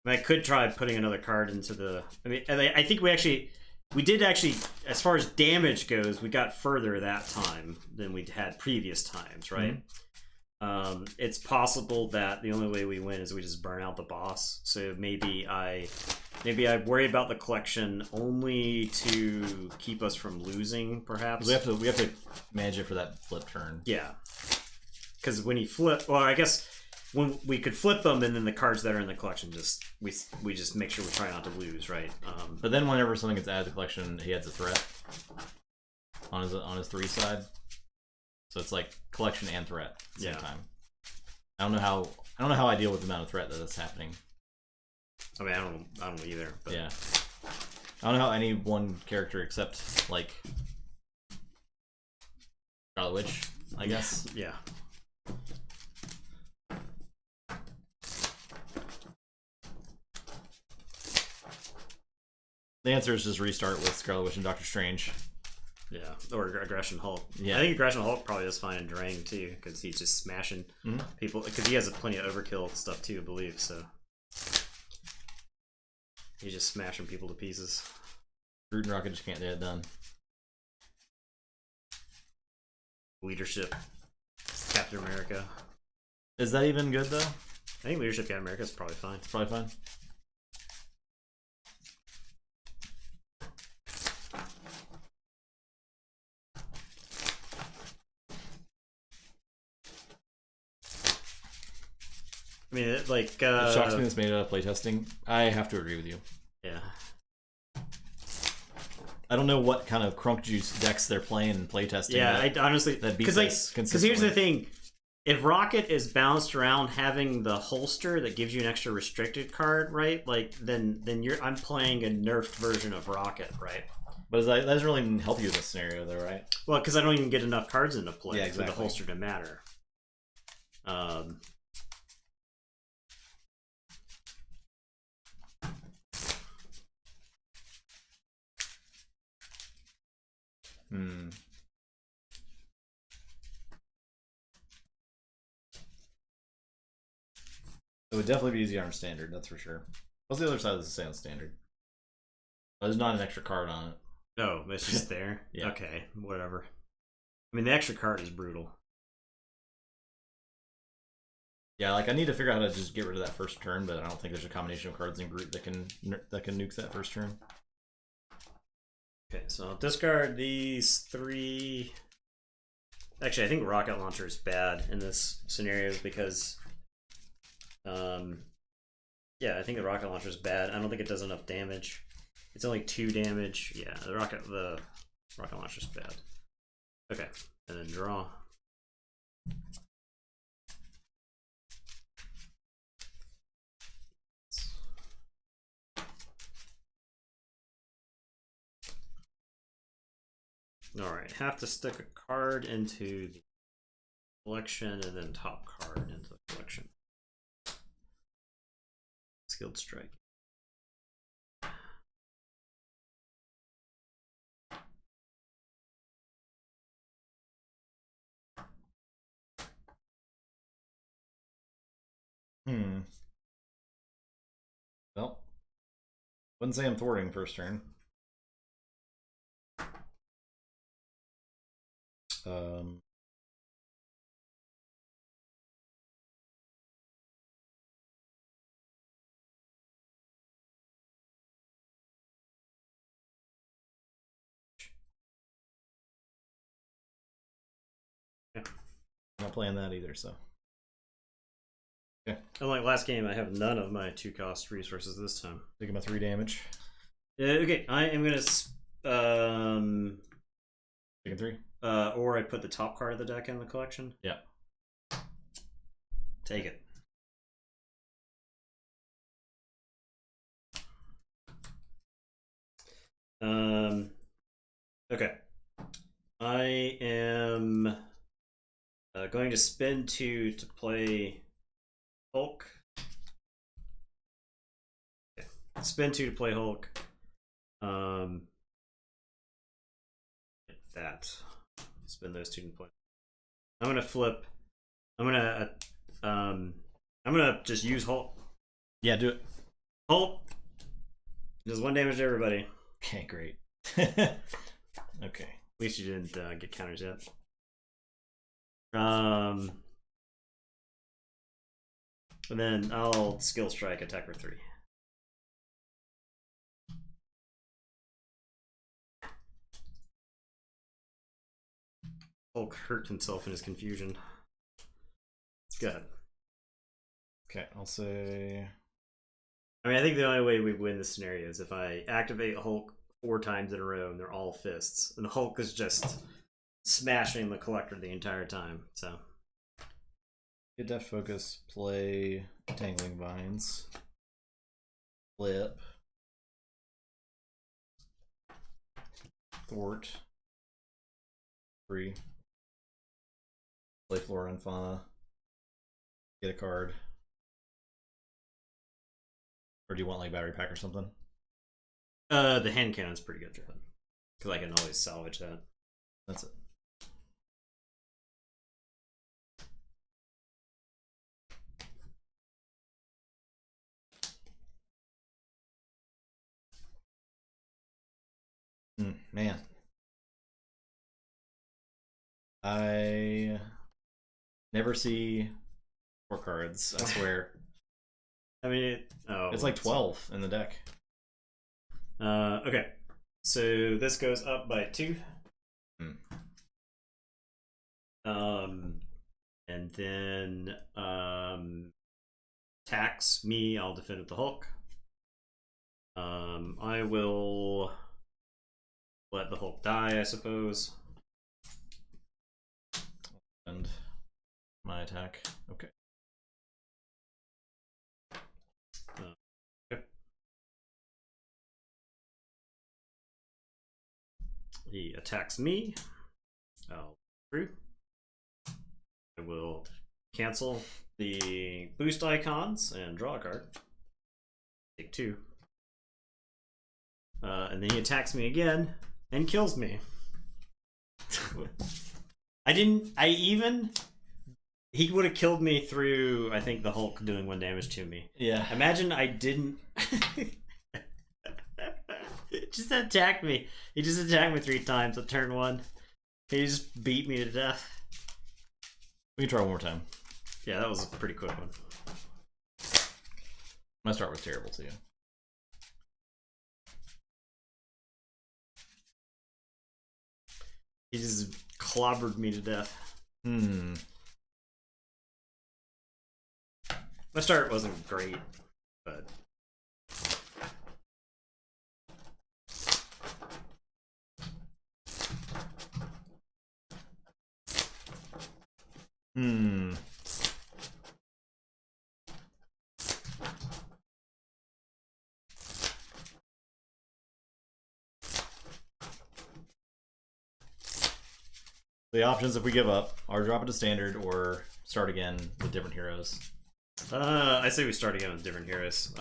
I could try putting another card into the... I think we did actually, as far as damage goes, we got further that time than we'd had previous times, right? Mm-hmm. It's possible that the only way we win is we just burn out the boss. So maybe I worry about the collection only to keep us from losing, perhaps. We have to manage it for that flip turn. Yeah, because when he I guess when we could flip them, and then the cards that are in the collection we just make sure we try not to lose, right? But then whenever something gets added to the collection, he adds a threat on his 3 side. So it's like collection and threat at the same time. I don't know how I deal with the amount of threat that's happening. I mean, I don't know either. But... Yeah. I don't know how any one character except, like, Scarlet Witch, I guess. Yeah. The answer is just restart with Scarlet Witch and Doctor Strange. Yeah, or Aggression Hulk. Yeah. I think Aggression Hulk probably does fine in Drang too, because he's just smashing people. Because he has plenty of overkill stuff too, I believe. So he's just smashing people to pieces. Groot and Rocket just can't get it done. Leadership, Captain America. Is that even good though? I think Leadership Captain America is probably fine. It's probably fine. I mean, it shocks me this made it out of playtesting. I have to agree with you. Yeah. I don't know what kind of crunk juice decks they're playing in playtesting. Yeah, I honestly because here's the thing: if Rocket is bounced around having the holster that gives you an extra restricted card, right? Like then I'm playing a nerfed version of Rocket, right? But that doesn't really help you in this scenario, though, right? Well, because I don't even get enough cards into play exactly. for the holster to matter. It would definitely be easier on standard, that's for sure. What's the other side of the say on standard? Oh, there's not an extra card on it. No, it's just there. Yeah. Okay, whatever. I mean, the extra card is brutal. Yeah, like I need to figure out how to just get rid of that first turn, but I don't think there's a combination of cards in Groot that can nuke that first turn. Okay, so I'll discard these 3. Actually, I think Rocket Launcher is bad in this scenario because, yeah, I think the Rocket Launcher is bad. I don't think it does enough damage. It's only 2 damage. Yeah, the Rocket Launcher is bad. Okay, and then draw. Alright, have to stick a card into the collection and then top card into the collection. Skilled Strike. Well, wouldn't say I'm thwarting first turn. Not playing that either, so. Okay. Unlike last game, I have none of my 2-cost resources this time. Taking my 3 damage. Okay, I am gonna Taking 3. or I put the top card of the deck in the collection. Yeah. Take it. Okay. I am going to spend 2 to play Hulk. Okay. Spend 2 to play Hulk. That. Spend those 2 to play. I'm gonna flip. I'm gonna just use Hulk. Yeah, do it. Hulk does 1 damage to everybody. Okay, great. Okay. At least you didn't get counters yet. And then I'll skill strike attacker 3. Hulk hurt himself in his confusion. Go ahead. Okay, I'll say. I mean, I think the only way we win this scenario is if I activate Hulk 4 times in a row and they're all fists. And Hulk is just smashing the collector the entire time, so. Get Death Focus, play Tangling Vines. Flip. Thwart. 3. Play Flora and Fauna. Get a card. Or do you want like Battery Pack or something? The hand cannon's pretty good for that. Because I can always salvage that. That's it. Man. I never see 4 cards, I swear. I mean, it's like 12 in the deck. Okay. So this goes up by 2. And then attacks me, I'll defend with the Hulk. I will let the Hulk die, I suppose. And my attack. Okay. Okay. He attacks me. I'll through. I will cancel the boost icons and draw a card. Take 2. And then he attacks me again and kills me. He would have killed me through, I think, the Hulk doing 1 damage to me. Yeah. Imagine I didn't. Just attacked me. He just attacked me 3 times at turn 1. He just beat me to death. We can try one more time. Yeah, that was a pretty quick one. My start was terrible too. He just clobbered me to death. My start wasn't great, but The options if we give up are drop it to standard or start again with different heroes. I say we start again with different heroes.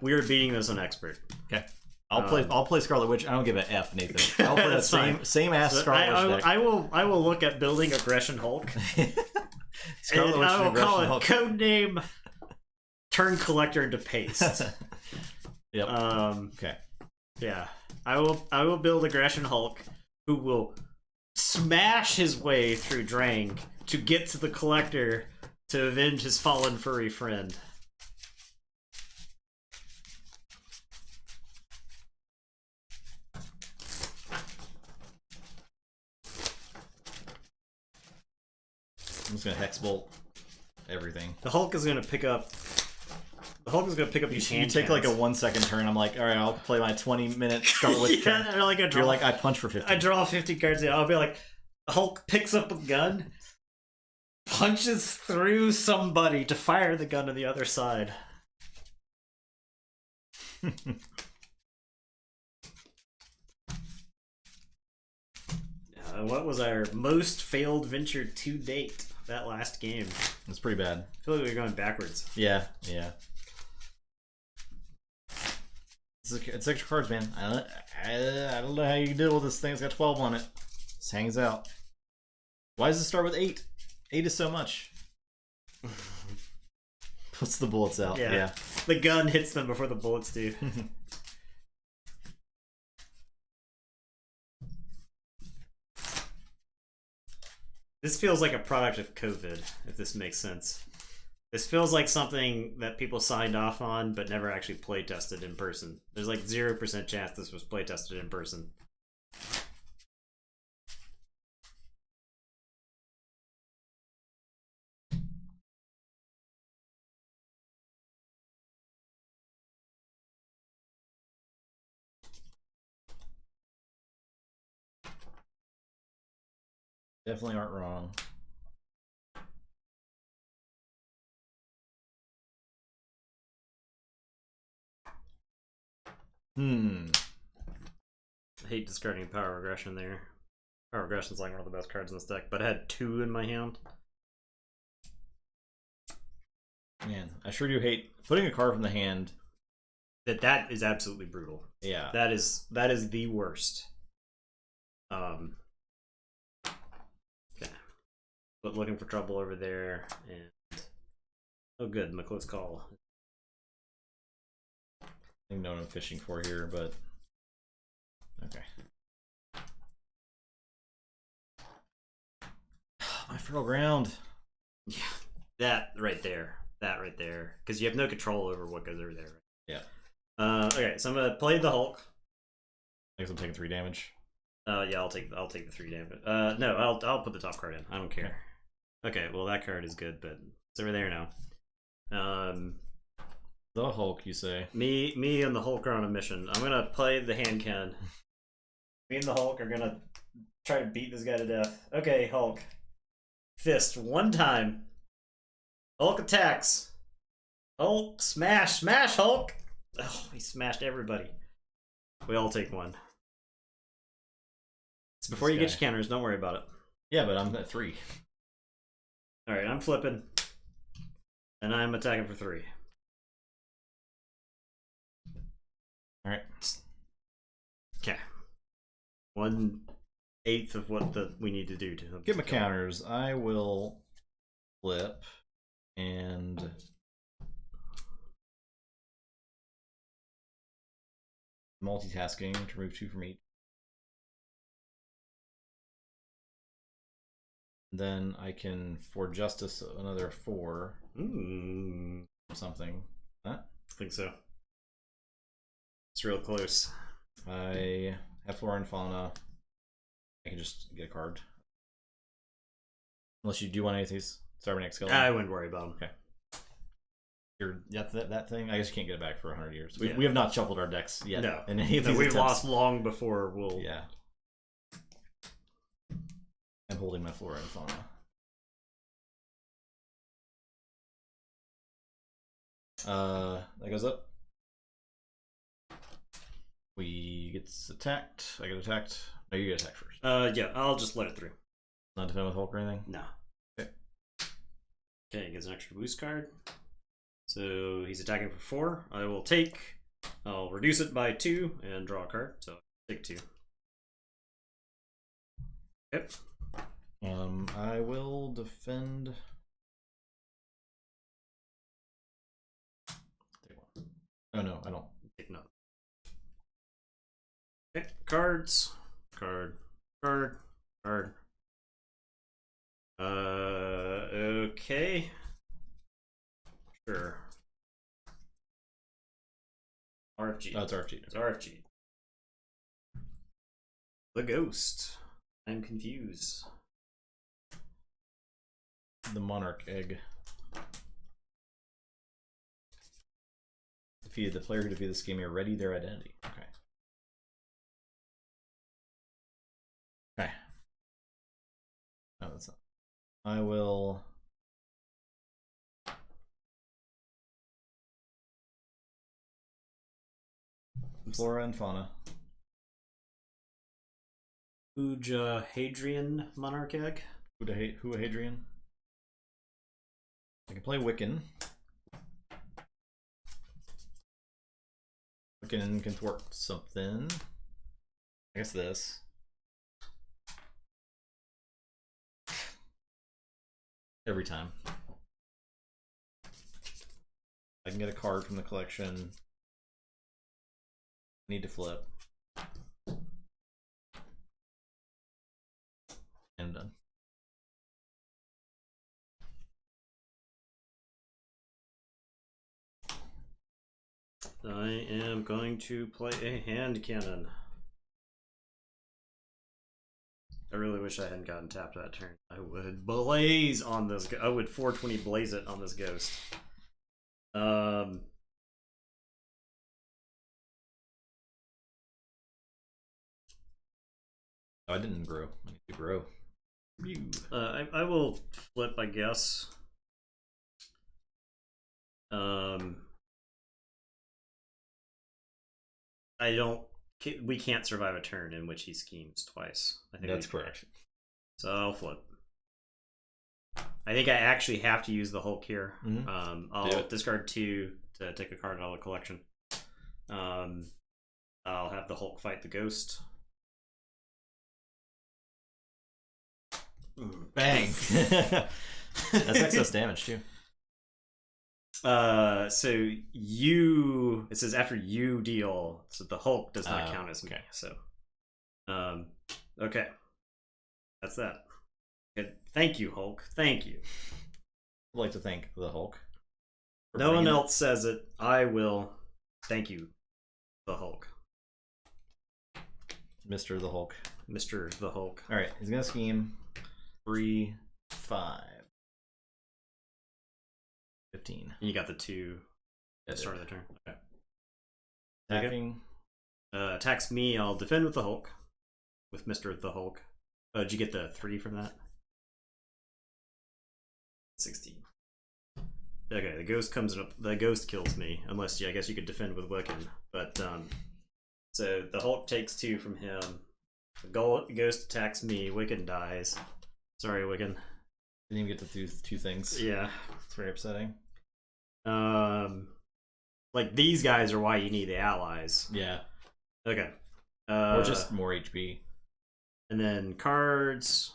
We are beating this on expert. Okay. I'll play Scarlet Witch. I don't give a F, Nathan. I'll play that same ass Scarlet Witch deck. I will look at building Aggression Hulk. Scarlet Witch I will call it Hulk. codename Turn Collector into Paste. Yep. Okay. Yeah. I will build Aggression Hulk, who will smash his way through Drang to get to the Collector to avenge his fallen furry friend. I'm just gonna Hex Bolt everything. The Hulk is gonna pick up. The Hulk is gonna pick up these hand You take like a 1 second turn. I'm like, all right, I'll play my 20-minute Scarlet Witch turn. Yeah, like You're like, I punch for 50. I draw 50 cards. Yeah, I'll be like, Hulk picks up a gun, punches through somebody to fire the gun to the other side. What was our most failed venture to date? That last game. It's pretty bad. I feel like we're going backwards. Yeah. It's extra cards, man. I don't know how you deal with this thing. It's got 12 on it. Just hangs out. Why does it start with 8? 8 is so much. Puts the bullets out. Yeah. The gun hits them before the bullets do. This feels like a product of COVID, if this makes sense. This feels like something that people signed off on but never actually play tested in person. There's like 0% chance this was play tested in person. Definitely aren't wrong. I hate discarding Power Regression there. Power Regression's like one of the best cards in this deck, but I had 2 in my hand. Man, I sure do hate putting a card from the hand. That is absolutely brutal. Yeah. That is the worst. Okay. But looking for trouble over there, and oh good, my close call. I don't know what I'm fishing for here, but okay. My fertile ground. Yeah, that right there. Because you have no control over what goes over there. Yeah. Okay, so I'm gonna play the Hulk. I guess I'm taking 3 damage. Yeah, I'll take the 3 damage. No, I'll put the top card in. I don't care. Okay, well that card is good, but it's over there now. The Hulk, you say? Me and the Hulk are on a mission. I'm gonna play the hand cannon. Me and the Hulk are gonna try to beat this guy to death. Okay, Hulk. Fist 1 time. Hulk attacks. Hulk smash Hulk. Oh, he smashed everybody. We all take 1. It's before you get your counters. Don't worry about it. Yeah, but I'm at 3. All right, I'm flipping, and I'm attacking for 3. All right. Okay. 1/8 of what we need to do to get my counters. I will flip and multitasking to remove 2 from each. Then I can, for justice, another 4. Something. Huh? I think so. It's real close. I have Flora and Fauna. I can just get a card. Unless you do want any of these. Cybernetic Skeleton. I wouldn't worry about them. Okay. That thing, I guess you can't get it back for 100 years. We have not shuffled our decks yet. No. And any of these we've attempts. lost long before we'll... Yeah. I'm holding my Flora and Fauna. That goes up. We gets attacked. I get attacked. No, you get attacked first. Yeah, I'll just let it through. Not defend with Hulk or anything? No. Okay. Okay, he gets an extra boost card. So he's attacking for 4. I will take. I'll reduce it by 2 and draw a card. So take 2. Yep. I will defend. Take one. Oh no, I don't. Take none. Okay, cards. Card. Okay. Sure. RFG. Oh, it's RFG. It's RFG. The Ghost. I'm confused. The Monarch Egg. Defeated the player who defeated this game. You're ready their identity. Okay. Okay. No, that's not. I will. Flora and fauna. Uja Hadrian Monarch Egg. Who Hadrian? I can play Wiccan. Wiccan can thwart something. I guess this. Every time. I can get a card from the collection. Need to flip. And I'm done. I am going to play a hand cannon. I really wish I hadn't gotten tapped that turn. I would blaze on this. I would 420 blaze it on this ghost. Oh, I didn't grow. I need to grow. I will flip, I guess. I don't. We can't survive a turn in which he schemes twice. I think That's correct. So I'll flip. I think I actually have to use the Hulk here. Mm-hmm. I'll discard 2 to take a card out of the collection. I'll have the Hulk fight the ghost. Bang! That's excess damage too. So you. It says after you deal, so the Hulk does not count as me. Okay. So, okay, that's that. Good. Thank you, Hulk. Thank you. I'd like to thank the Hulk. No one else says it. I will. Thank you, the Hulk. Mr. the Hulk. Mr. the Hulk. Alright, he's gonna scheme 3, 5. 15. And you got the 2 at the start of the turn. Okay. Attacking. Attacks me. I'll defend with the Hulk. With Mr. the Hulk. Did you get the 3 from that? 16. Okay, the ghost comes up. The ghost kills me, unless I guess you could defend with Wiccan. But so the Hulk takes 2 from him. The ghost attacks me. Wiccan dies. Sorry, Wiccan. Didn't even get to do 2 things. Yeah, It's very upsetting. like these guys are why you need the allies. Yeah. Okay. Or just more HP. And then cards.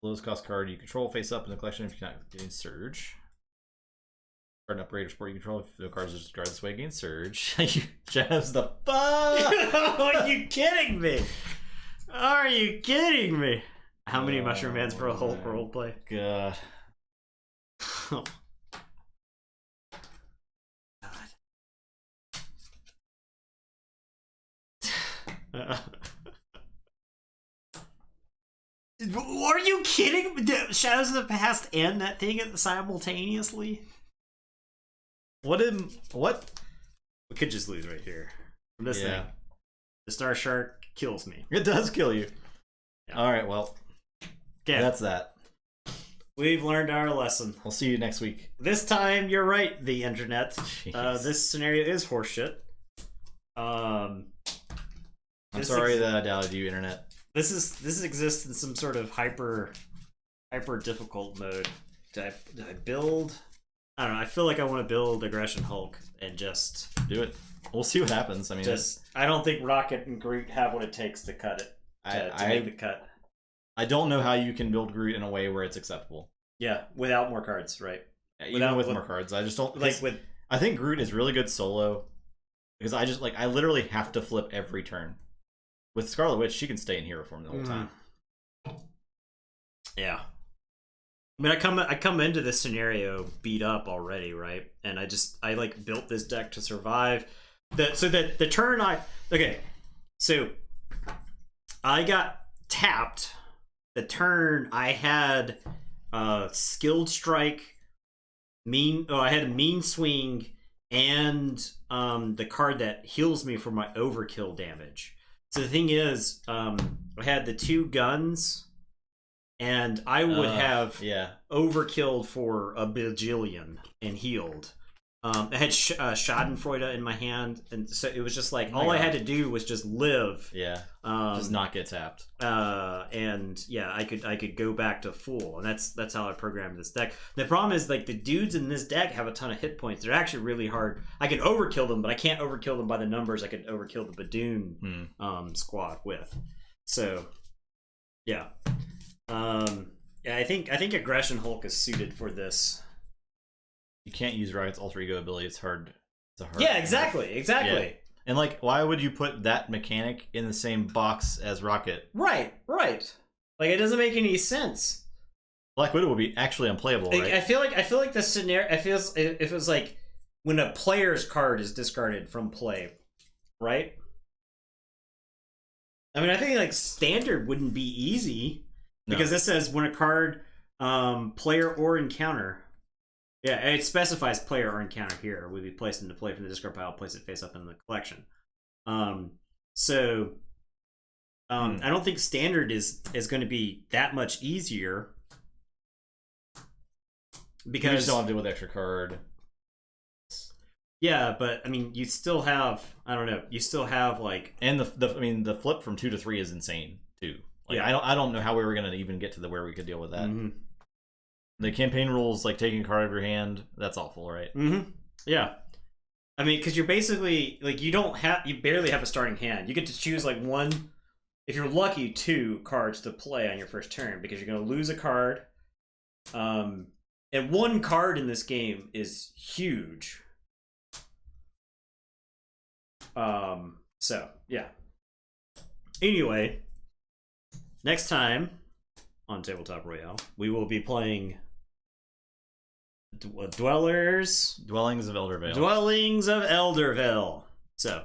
Lowest cost card you control face up in the collection if you're not getting Surge. Card and upgrade or support you control if the cards are discarded this way, gain Surge. You jazz the fuck! Are you kidding me? Are you kidding me? How many mushroom heads for a Hulk roleplay? God. Are you kidding? Shadows of the Past and that thing simultaneously? What? We could just lose right here from this Yeah. thing. The Star Shark kills me. It does kill you. Yeah. Alright, well. Okay, That's that. we've learned our lesson. We'll see you next week. This time, you're right, the internet. Jeez. This scenario is horseshit. I'm sorry that I doubted you, internet. This exists in some sort of hyper difficult mode. Did I build? I don't know. I feel like I want to build Aggression Hulk and just do it. We'll see what happens. I mean, I don't think Rocket and Groot have what it takes to cut it. To make the cut. I don't know how you can build Groot in a way where it's acceptable. Yeah, without more cards, right? Even with more cards, I just don't I think Groot is really good solo because I literally have to flip every turn. With Scarlet Witch, she can stay in hero form the whole time. Yeah. I mean, I come into this scenario beat up already, right? And I like built this deck to survive. So the turn so I got tapped. The turn I had Skilled Strike, I had a Mean Swing, and the card that heals me for my overkill damage. So the thing is, I had the 2 guns, and I would have overkilled for a bajillion and healed. I had Schadenfreude in my hand, and so it was just like all I had to do was just live. Yeah, just not get tapped. And yeah, I could go back to full, and that's how I programmed this deck. The problem is like the dudes in this deck have a ton of hit points. They're actually really hard. I can overkill them, but I can't overkill them by the numbers I could overkill the Badoon squad with. So yeah, I think Aggression Hulk is suited for this. You can't use Rocket's alter ego ability. It's hard. Yeah, exactly. Yeah. And like, why would you put that mechanic in the same box as Rocket? Right. Like, it doesn't make any sense. Black Widow would be actually unplayable, right? I feel like the scenario. It was like when a player's card is discarded from play, right? I mean, I think like standard wouldn't be easy because this says when a card, player or encounter. Yeah, it specifies player or encounter here will be placed into play from the discard pile. Place it face up in the collection. I don't think standard is going to be that much easier because you just don't have to deal with extra card. Yeah, but I mean, you still have You still have like, and the flip from 2 to 3 is insane too. Like, yeah, I don't know how we were going to even get to where we could deal with that. Mm-hmm. The campaign rules, like taking a card out of your hand, that's awful, right? Mm-hmm. Yeah. I mean, because you're basically, like, you barely have a starting hand. You get to choose, like, one, if you're lucky, 2 cards to play on your first turn, because you're going to lose a card. And 1 card in this game is huge. So, yeah. Anyway, next time on Tabletop Royale, we will be playing Dwellings of Eldervale. Dwellings of Eldervale. So,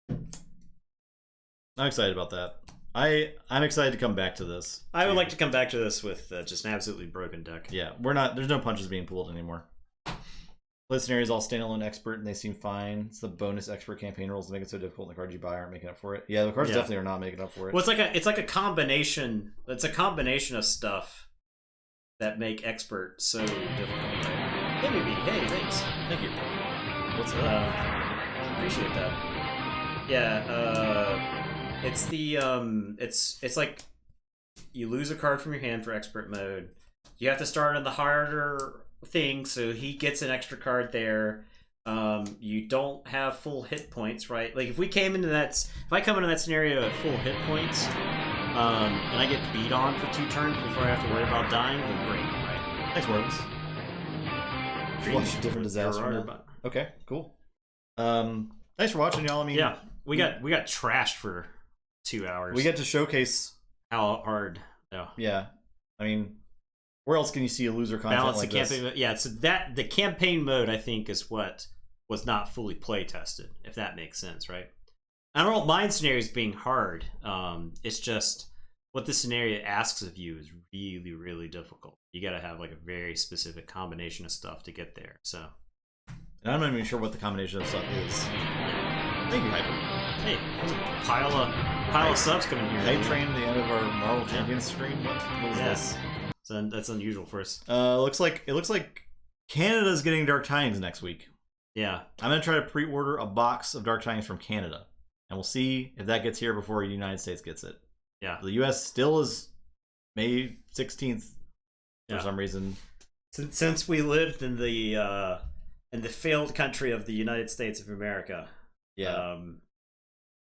I'm excited about that. I'm excited to come back to this. I would like to come back to this with just an absolutely broken deck. Yeah, there's no punches being pulled anymore. Listenary is all standalone expert, and they seem fine. It's the bonus expert campaign rules that make it so difficult, and the cards you buy aren't making up for it. Yeah, the cards definitely are not making up for it. Well, it's like a combination. It's a combination of stuff that make expert so difficult. Right? Hey, maybe. Hey, thanks. Thank you. What's appreciate that. Yeah. It's the it's like you lose a card from your hand for expert mode. You have to start on the harder thing, so he gets an extra card there. You don't have full hit points, right? Like if I come into that scenario at full hit points, and I get beat on for 2 turns before I have to worry about dying, then great, right? Thanks, Worms. Watch different disaster. Okay, cool. Thanks for watching, y'all. I mean, yeah, we got trashed for 2 hours. We get to showcase how hard. Yeah, I mean, where else can you see a loser content balance like the campaign this? Yeah, so that the campaign mode I think is what was not fully play tested, if that makes sense, right? I don't mind scenarios being hard. It's just what the scenario asks of you is really, really difficult. You got to have like a very specific combination of stuff to get there. So, and I'm not even sure what the combination of stuff is. Thank you, Hyper. Hey, there's a pile of subs coming here. Hype train at the end of our Marvel Champions stream. What is this? So that's unusual for us. Looks like Canada's getting Dark Tidings next week. Yeah, I'm gonna try to pre-order a box of Dark Tidings from Canada. And we'll see if that gets here before the United States gets it. Yeah. The U.S. still is May 16th for Yeah. some reason. Since we lived in the failed country of the United States of America. Yeah.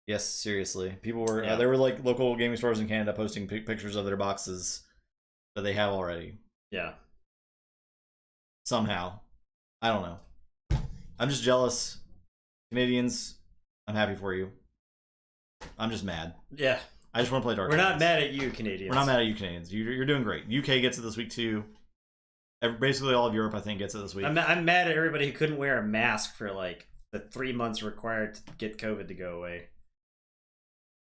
Yes, seriously. People were Yeah. there were like local gaming stores in Canada posting pictures of their boxes that they have already. Yeah. Somehow. I don't know. I'm just jealous. Canadians, I'm happy for you. I'm just mad. Yeah. I just want to play Dark We're not Titans. mad at you, Canadians. We're not mad at you, Canadians. You're doing great. UK gets it this week too. Basically, all of Europe, I think, gets it this week. I'm mad at everybody who couldn't wear a mask for like the 3 months required to get COVID to go away.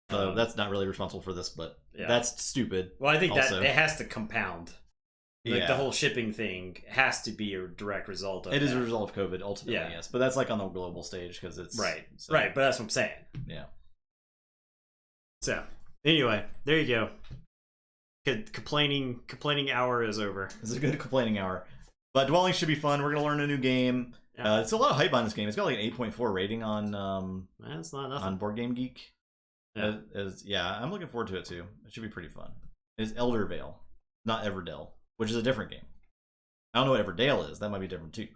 That's not really responsible for this, but Yeah. that's stupid. Well, I think also. that it has to compound. Like Yeah. the whole shipping thing has to be a direct result of It is a that. result of COVID, ultimately, Yeah. yes. But that's like on the global stage because it's Right. so- Right, but that's what I'm saying. Yeah. So, anyway, there you go. Complaining hour is over. It's a good complaining hour. But Dwelling should be fun. We're gonna learn a new game. Yeah. It's a lot of hype on this game. It's got like an 8.4 rating on That's not nothing. on Board Game Geek. Yeah. Yeah, I'm looking forward to it too. It should be pretty fun. It's Elder Vale, not Everdell, which is a different game. I don't know what Everdale is. That might be different too.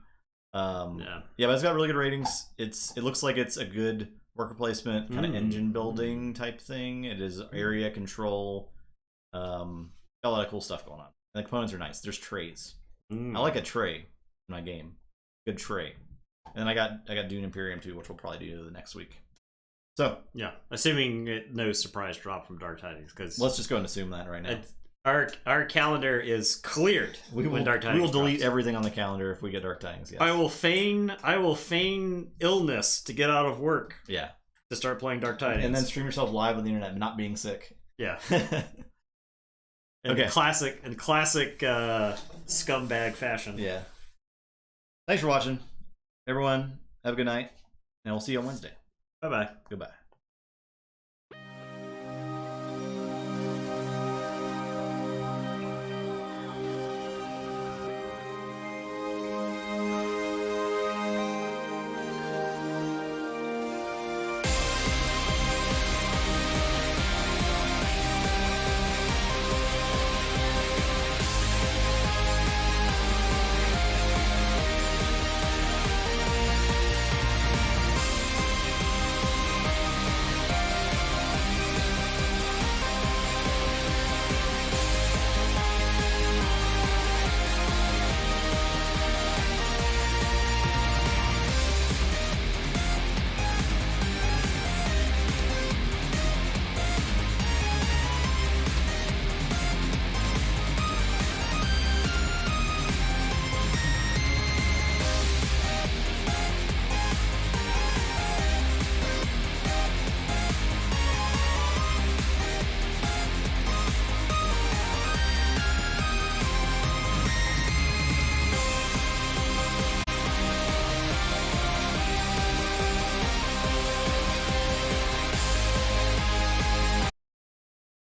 Yeah. Yeah, but it's got really good ratings. It looks like it's a good worker placement kind of Mm. engine building type thing. It is area control. Got a lot of cool stuff going on. And the components are nice. There's trays. Mm. I like a tray in my game. Good tray. And then I got Dune Imperium too, which we'll probably do the next week. So Yeah, assuming no surprise drop from Dark Tidings, because let's just go and assume that right now. our calendar is cleared when Dark we Tidings will delete drops. everything on the calendar if we get Dark Tidings. Yes. I will feign illness to get out of work Yeah. to start playing Dark Tidings, And then stream yourself live on the internet, not being sick. yeah. Okay. Classic scumbag fashion. Yeah. Thanks for watching, everyone. Have a good night, and we'll see you on Wednesday. Bye bye. Goodbye.